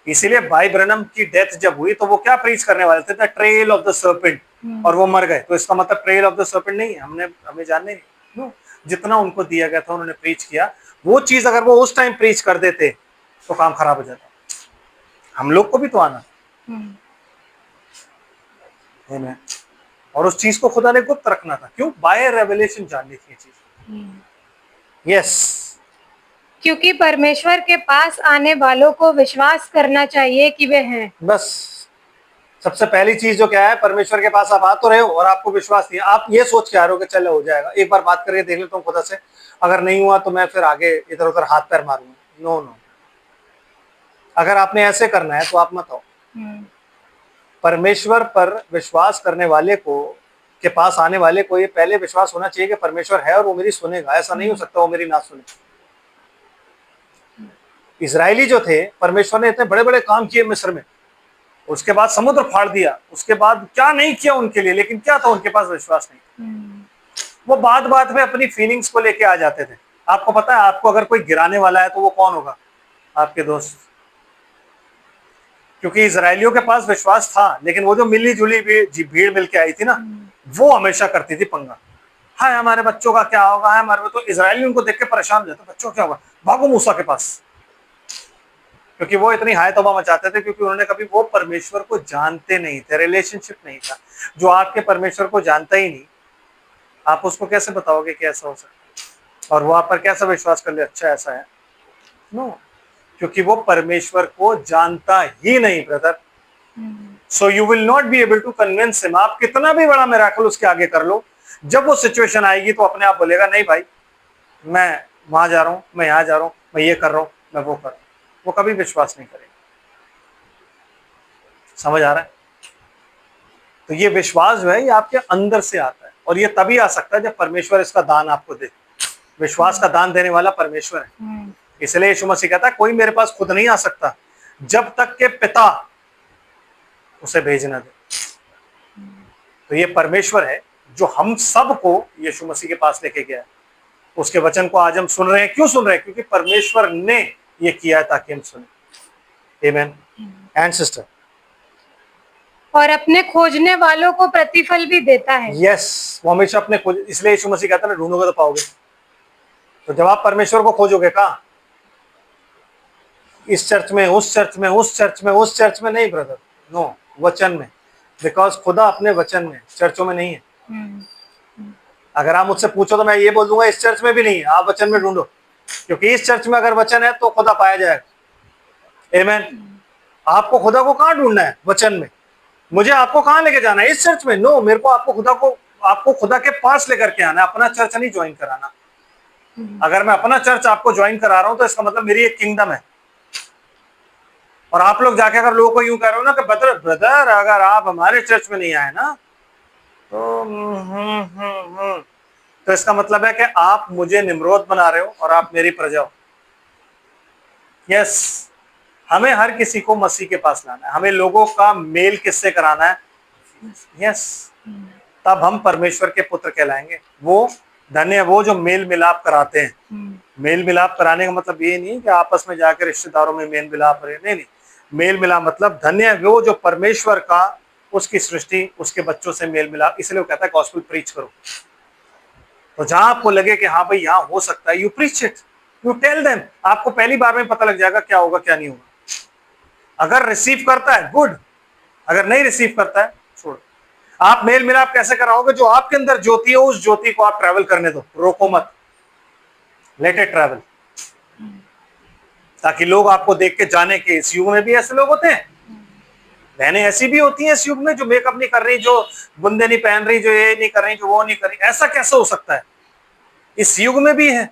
इसीलिए भाई ब्रनम की डेथ जब हुई तो वो क्या प्रीच करने वाले थे? The trail of the serpent, और वो मर गए। तो इसका मतलब ट्रेल ऑफ द सर्पेंट नहीं है, हमें जानने नहीं। जितना उनको दिया गया था उन्होंने प्रीच किया। वो चीज अगर वो उस टाइम प्रीच कर देते तो काम खराब हो जाता। हम लोग को भी तो आना है, और उस चीज को खुदा ने गुप्त रखना था। क्यों? बाय रेवलेशन जाननी थी चीज। यस, क्योंकि परमेश्वर के पास आने वालों को विश्वास करना चाहिए कि वे हैं। बस सबसे पहली चीज जो क्या है, परमेश्वर के पास आप आ तो रहे हो और आपको विश्वास नहीं है। आप ये सोच के आ रहे हो कि चलो हो जाएगा, एक बार बात करके देख लेता हूँ खुदा से, अगर नहीं हुआ तो मैं फिर आगे इधर उधर हाथ पैर मारूंगा। नो नो, अगर आपने ऐसे करना है तो आप मत आओ। परमेश्वर पर विश्वास करने वाले को, के पास आने वाले को, ये पहले विश्वास होना चाहिए कि परमेश्वर है और वो मेरी सुनेगा। ऐसा नहीं हो सकता वो मेरी ना सुने। इजरायली जो थे, परमेश्वर ने इतने बड़े बड़े काम किए मिस्र में, उसके बाद समुद्र फाड़ दिया, उसके बाद क्या नहीं किया उनके लिए, लेकिन क्या था? उनके पास विश्वास नहीं। वो बात में अपनी फीलिंग्स को लेके आ जाते थे। आपको पता है, आपको अगर कोई गिराने वाला है तो वो कौन होगा? आपके दोस्त। क्योंकि इजरायलियों के पास विश्वास था, लेकिन वो जो मिली जुली भीड़ मिलके आई थी ना, वो हमेशा करती थी पंगा। हाय हमारे बच्चों का क्या होगा, है हमारे। तो इजरायली उनको देख के परेशान हो जाते, बच्चों क्या होगा, भागो मूसा के पास। क्योंकि वो इतनी हाय तौबा मचाते थे, क्योंकि उन्होंने कभी वो परमेश्वर को जानते नहीं थे, रिलेशनशिप नहीं था। जो आपके परमेश्वर को जानता ही नहीं, आप उसको कैसे बताओगे कि ऐसा हो सकता है, और वो आप पर कैसा विश्वास कर ले अच्छा ऐसा है? नो, क्योंकि वो परमेश्वर को जानता ही नहीं brother. So you will not be able to convince him. आप कितना भी बड़ा मिराकल उसके आगे कर लो, जब वो सिचुएशन आएगी तो अपने आप बोलेगा नहीं भाई, मैं वहां जा रहा हूं, मैं यहां जा रहा हूं, मैं ये कर रहा हूं, मैं वो कर रहा हूं। वो कभी विश्वास नहीं करेगा। समझ आ रहा है? तो ये विश्वास जो है ये आपके अंदर से आता है, और ये तभी आ सकता है जब परमेश्वर इसका दान आपको दे। विश्वास का दान देने वाला परमेश्वर है। इसलिए यीशु मसीह कहता है कोई मेरे पास खुद नहीं आ सकता जब तक के पिता उसे भेज न दे। तो ये परमेश्वर है जो हम सबको यीशु मसीह के पास लेके गया है। उसके वचन को आज हम सुन रहे हैं। क्यों सुन रहे हैं? क्योंकि परमेश्वर ने ये किया है ताकि हम सुने। आमेन। एंड सिस्टर, और अपने खोजने वालों को प्रतिफल भी देता है। यस, वो हमेशा अपने खोज, इसलिए यीशु मसीह कहता है ना, ढूंढोगे तो पाओगे। तो जब आप परमेश्वर को खोजोगे कहाँ? इस चर्च में, उस चर्च में, उस चर्च में, उस चर्च में नहीं ब्रदर, नो, वचन में। बिकॉज खुदा अपने वचन में, चर्चों में नहीं है। अगर आप मुझसे पूछो तो मैं ये बोल दूंगा इस चर्च में भी नहीं है, आप वचन में ढूंढो, क्योंकि इस चर्च में अगर वचन है तो खुदा पाया जाएगा। आमेन। आपको खुदा को कहाँ ढूंढना है? वचन में। मुझे आपको कहाँ लेके जाना है? इस चर्च में? नो, मेरे को आपको खुदा के पास लेकर के आना है, अपना चर्च नहीं ज्वाइन कराना। अगर मैं अपना चर्च आपको ज्वाइन करा रहा हूं तो इसका मतलब मेरी एक किंगडम है। और आप लोग जाके अगर लोगों को यूं कह रहे हो ना कि ब्रदर अगर आप हमारे चर्च में नहीं आए ना तो इसका मतलब है कि आप मुझे निम्रोद बना रहे हो और आप मेरी प्रजा हो। यस, हमें हर किसी को मसीह के पास लाना है, हमें लोगों का मेल किससे कराना है? यस, तब हम परमेश्वर के पुत्र कहलाएंगे। वो धन्य है वो जो मेल मिलाप कराते हैं। मेल मिलाप कराने का मतलब ये नहीं कि आपस में जाकर रिश्तेदारों में मेल मिलाप रहे, नहीं। मेल मिलाप मतलब धन्य है वो जो परमेश्वर का, उसकी सृष्टि, उसके बच्चों से मेल मिलाप। इसलिए वो कहता है गॉस्पेल प्रीच करो। तो जहां आपको लगे कि हाँ भाई यहाँ हो सकता है, you preach it, you tell them. आपको पहली बार में पता लग जाएगा क्या होगा क्या नहीं होगा। अगर रिसीव करता है गुड, अगर नहीं रिसीव करता है छोड़। आप मेल मिलाप कैसे कराओगे? जो आपके अंदर ज्योति है उस ज्योति को आप ट्रैवल करने दो, रोको मत, लेट इट ट्रैवल, ताकि लोग आपको देख के जाने के इस युग में भी ऐसे लोग होते हैं। बहनें ऐसी भी होती हैं इस युग में जो मेकअप नहीं कर रही, जो बुंदे नहीं पहन रही, जो ये नहीं कर रही, जो वो नहीं कर रही। ऐसा कैसे हो सकता है? इस युग में भी है।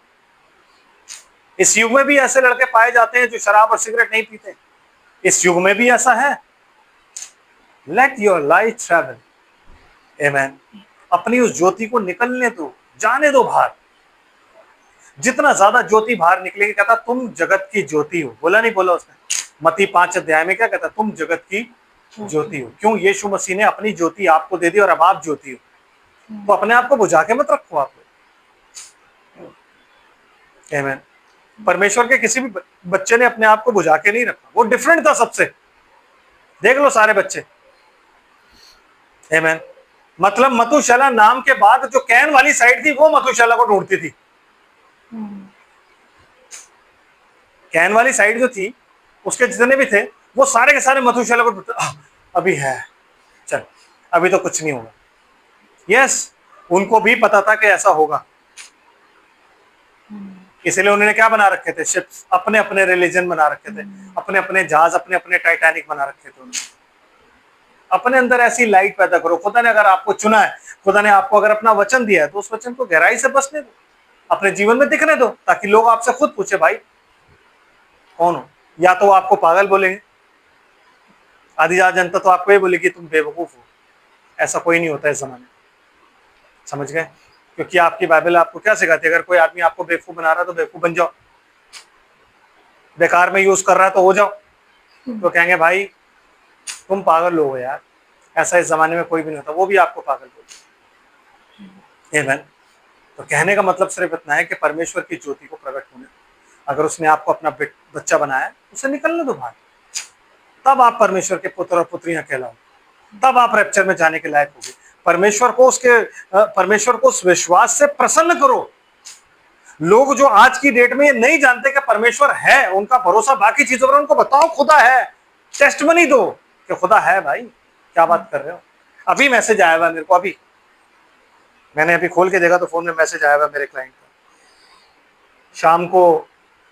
इस युग में भी ऐसे लड़के पाए जाते हैं जो शराब और सिगरेट नहीं पीते। इस युग में भी ऐसा है। Let your light travel. Amen. अपनी उस ज्योति को निकलने दो, जाने दो बाहर। जितना ज्यादा ज्योति बाहर निकलेगी, कहता तुम जगत की ज्योति हो। बोला नहीं बोला उसने? मत्ती 5 अध्याय में क्या कहता? तुम जगत की ज्योति हो। क्यों? यीशु मसीह ने अपनी ज्योति आपको दे दी और अब आप ज्योति हो। तो अपने आप को बुझा के मत रखो आप। आमेन। परमेश्वर के किसी भी बच्चे ने अपने आप को बुझा के नहीं रखा। वो डिफरेंट था सबसे। देख लो सारे बच्चे। आमेन। मतलब मतुशला नाम के बाद जो कैन वाली साइड थी वो मतुशला को ढूंढती थी। कैन वाली साइड जो थी उसके जितने भी थे वो सारे के सारे मतुशला को ढूंढते। अभी है, चल अभी तो कुछ नहीं होगा। यस, उनको भी पता था कि ऐसा होगा, इसलिए उन्होंने क्या बना रखे थे? शिप्स, अपने अपने रिलीजन बना रखे थे, अपने अपने जहाज, अपने अपने टाइटैनिक बना रखे थे उन्होंने। अपने अंदर ऐसी लाइट पैदा करो। खुदा ने अगर आपको चुना है, खुदा ने आपको अगर अपना वचन दिया है तो उस वचन को गहराई से बसने दो, अपने जीवन में दिखने दो, ताकि लोग आपसे खुद पूछे भाई कौन हो। या तो आपको पागल बोलेंगे, आधी ज्यादा जनता तो आपको ये बोलेगी तुम बेवकूफ हो। ऐसा कोई नहीं होता इस जमाने में, समझ गए? क्योंकि आपकी बाइबल आपको क्या सिखाती है? अगर कोई आदमी आपको बेवकूफ बना रहा है तो बेवकूफ बन जाओ, बेकार में यूज कर रहा है तो हो जाओ। तो कहेंगे भाई तुम पागल हो यार, ऐसा इस जमाने में कोई भी नहीं होता। वो भी आपको पागल बोलते। आमेन। तो कहने का मतलब सिर्फ इतना है कि परमेश्वर की ज्योति को प्रकट होने, अगर उसने आपको अपना बच्चा बनाया उसे निकलने दो बाहर, तब आप परमेश्वर के पुत्र और पुत्रियां कहलाओ, तब आप रैप्चर में जाने के लायक होगे। परमेश्वर को उस विश्वास से प्रसन्न करो लोग जो आज की डेट में ये नहीं जानते कि परमेश्वर है, उनका भरोसा बाकी चीजों पर, उनको बताओ खुदा है, टेस्टमनी दो कि खुदा है। भाई क्या बात कर रहे हो? अभी मैसेज आया हुआ मेरे को, अभी मैंने अभी खोल के देखा तो फोन में मैसेज आया हुआ मेरे क्लाइंट का। शाम को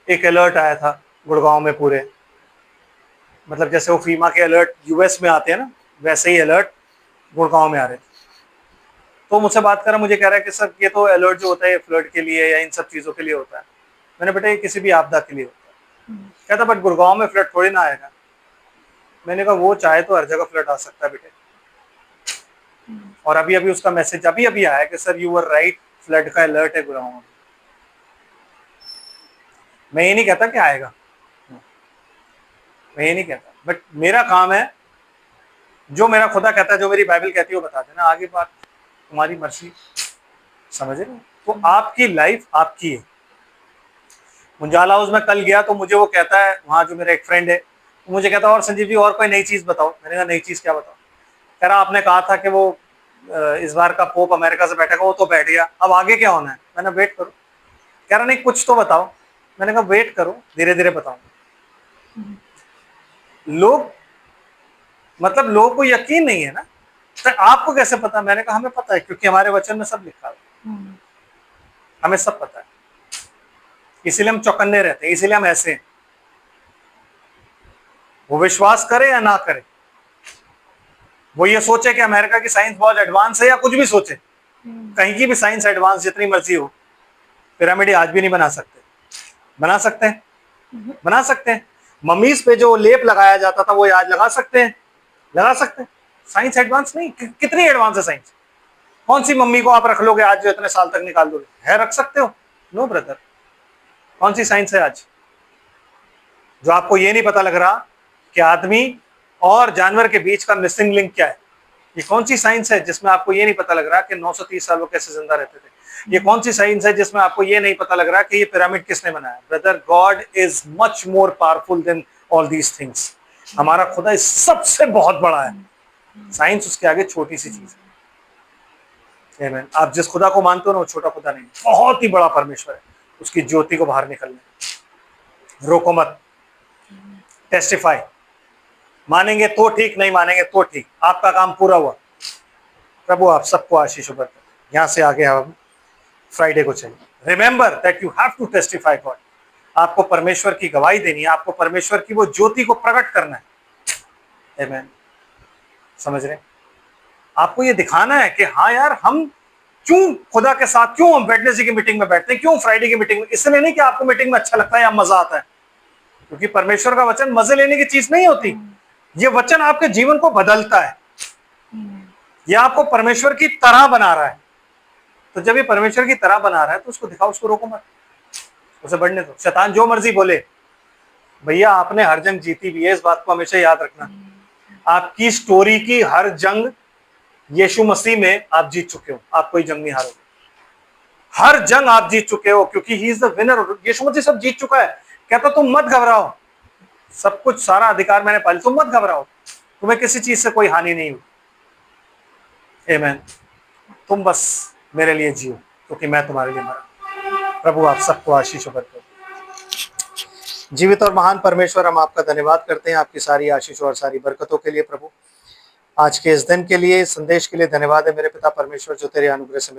एक अलर्ट आया था गुड़गांव में पूरे, मतलब जैसे वो फीमा के अलर्ट यूएस में आते हैं ना, वैसे ही अलर्ट गुड़गांव में आ रहे थे। तो मुझसे बात करा, मुझे कह रहा है कि सर ये तो अलर्ट जो होता है फ्लड के लिए या इन सब चीज़ों के लिए होता है। मैंने बेटा ये किसी भी आपदा के लिए होता है। कहता बट गुड़गांव में फ्लड थोड़ी ना आएगा। मैंने कहा वो चाहे तो हर जगह फ्लड आ सकता है बेटे। और अभी अभी उसका मैसेज अभी अभी आया कि sir you are right, flood का अलर्ट है गुड़गांव में। मैं ये नहीं कहता कि आएगा, मैं ये नहीं कहता, बट मेरा काम है जो मेरा खुदा कहता है, जो मेरी बाइबल कहती है वो बता देना, आगे बात तुम्हारी मर्जी। समझ रहे? तो आपकी लाइफ आपकी है। मुंजाला हाउस में कल गया तो मुझे वो कहता है, वहां जो मेरा एक फ्रेंड है, तो मुझे कहता है और संजीव जी और कोई नई चीज बताओ। मैंने कहा नई चीज क्या बताओ? कह रहा आपने कहा था कि वो इस बार का पोप अमेरिका से बैठेगा, वो तो बैठ गया, अब आगे क्या होना है? मैंने वेट करो। कह रहा नहीं कुछ तो बताओ। मैंने कहा वेट करो, धीरे धीरे बताऊंगा। लोग मतलब लोगों को यकीन नहीं है ना, तो आपको कैसे पता? मैंने कहा हमें पता है, क्योंकि हमारे वचन में सब लिखा है, हमें सब पता है, इसीलिए हम चौकन्ने रहते हैं, इसीलिए हम ऐसे हैं। वो विश्वास करे या ना करे, वो ये सोचे कि अमेरिका की साइंस बहुत एडवांस है या कुछ भी सोचे, कहीं की भी साइंस एडवांस जितनी मर्जी हो, पिरामिड आज भी नहीं बना सकते। बना सकते हैं, बना सकते हैं। मम्मीज पे जो लेप लगाया जाता था वो आज लगा सकते हैं, लगा सकते हैं। साइंस एडवांस नहीं, कितनी एडवांस है साइंस? कौन सी मम्मी को आप रख लोगे आज जो इतने साल तक निकाल दोगे? है, रख सकते हो? No brother. कौन सी साइंस है आज जो आपको ये नहीं पता लग रहा कि आदमी और जानवर के बीच का मिसिंग लिंक क्या है? ये कौन सी साइंस है जिसमें आपको ये नहीं पता लग रहा कि 930 साल वो कैसे जिंदा रहते थे? ये कौन सी साइंस है जिसमें आपको ये नहीं पता लग रहा कि ये पिरामिड किसने बनाया? Brother, God is much more powerful than all these things. हमारा खुदा इस सबसे बहुत बड़ा है, साइंस उसके आगे छोटी सी चीज है। आमीन। आप जिस खुदा को मानते हो ना वो छोटा खुदा नहीं, बहुत ही बड़ा परमेश्वर है। उसकी ज्योति को बाहर निकलने रोको मत, टेस्टिफाई। मानेंगे तो ठीक, नहीं मानेंगे तो ठीक, आपका काम पूरा हुआ। प्रभु आप सबको आशीष बरकत। यहाँ से आगे हम फ्राइडे को चलिए। Remember that you have to testify God. आपको परमेश्वर की गवाही देनी है, आपको परमेश्वर की वो ज्योति को प्रकट करना है। आमीन। समझ रहे? आपको ये दिखाना है कि हाँ यार, हम क्यों खुदा के साथ, क्यों हम वेडनेसडे की मीटिंग में बैठते हैं, क्यों फ्राइडे की मीटिंग में। इसलिए नहीं कि आपको मीटिंग में अच्छा लगता है या मजा आता है, क्योंकि परमेश्वर का वचन मजे लेने की चीज नहीं होती। ये वचन आपके जीवन को बदलता है, यह आपको परमेश्वर की तरह बना रहा है। तो जब ये परमेश्वर की तरह बना रहा है तो उसको दिखाओ, उसको रोको मत, उसे बढ़ने दो। शैतान जो मर्जी बोले, भैया आपने हर जंग जीती भी है, इस बात को हमेशा याद रखना। आपकी स्टोरी की हर जंग यीशु मसीह में आप जीत चुके हो, आप कोई जंग नहीं हारोगे। हर जंग आप जीत चुके हो, क्योंकि ही इज द विनर। यीशु मसीह सब जीत चुका है। कहता तुम मत घबराओ, सब कुछ सारा अधिकार मैंने पाली, तुम मत घबराओ, तुम्हें किसी चीज से कोई हानि नहीं हुई। आमीन। तुम बस मेरे लिए जियो, क्योंकि मैं तुम्हारे लिए मरा। प्रभु आप सबको आशीष बरकत। जीवित और महान परमेश्वर, हम आपका धन्यवाद करते हैं आपकी सारी आशीषों और सारी बरकतों के लिए। प्रभु आज के इस दिन के लिए, संदेश के लिए धन्यवाद है मेरे पिता परमेश्वर, जो तेरे अनुग्रह से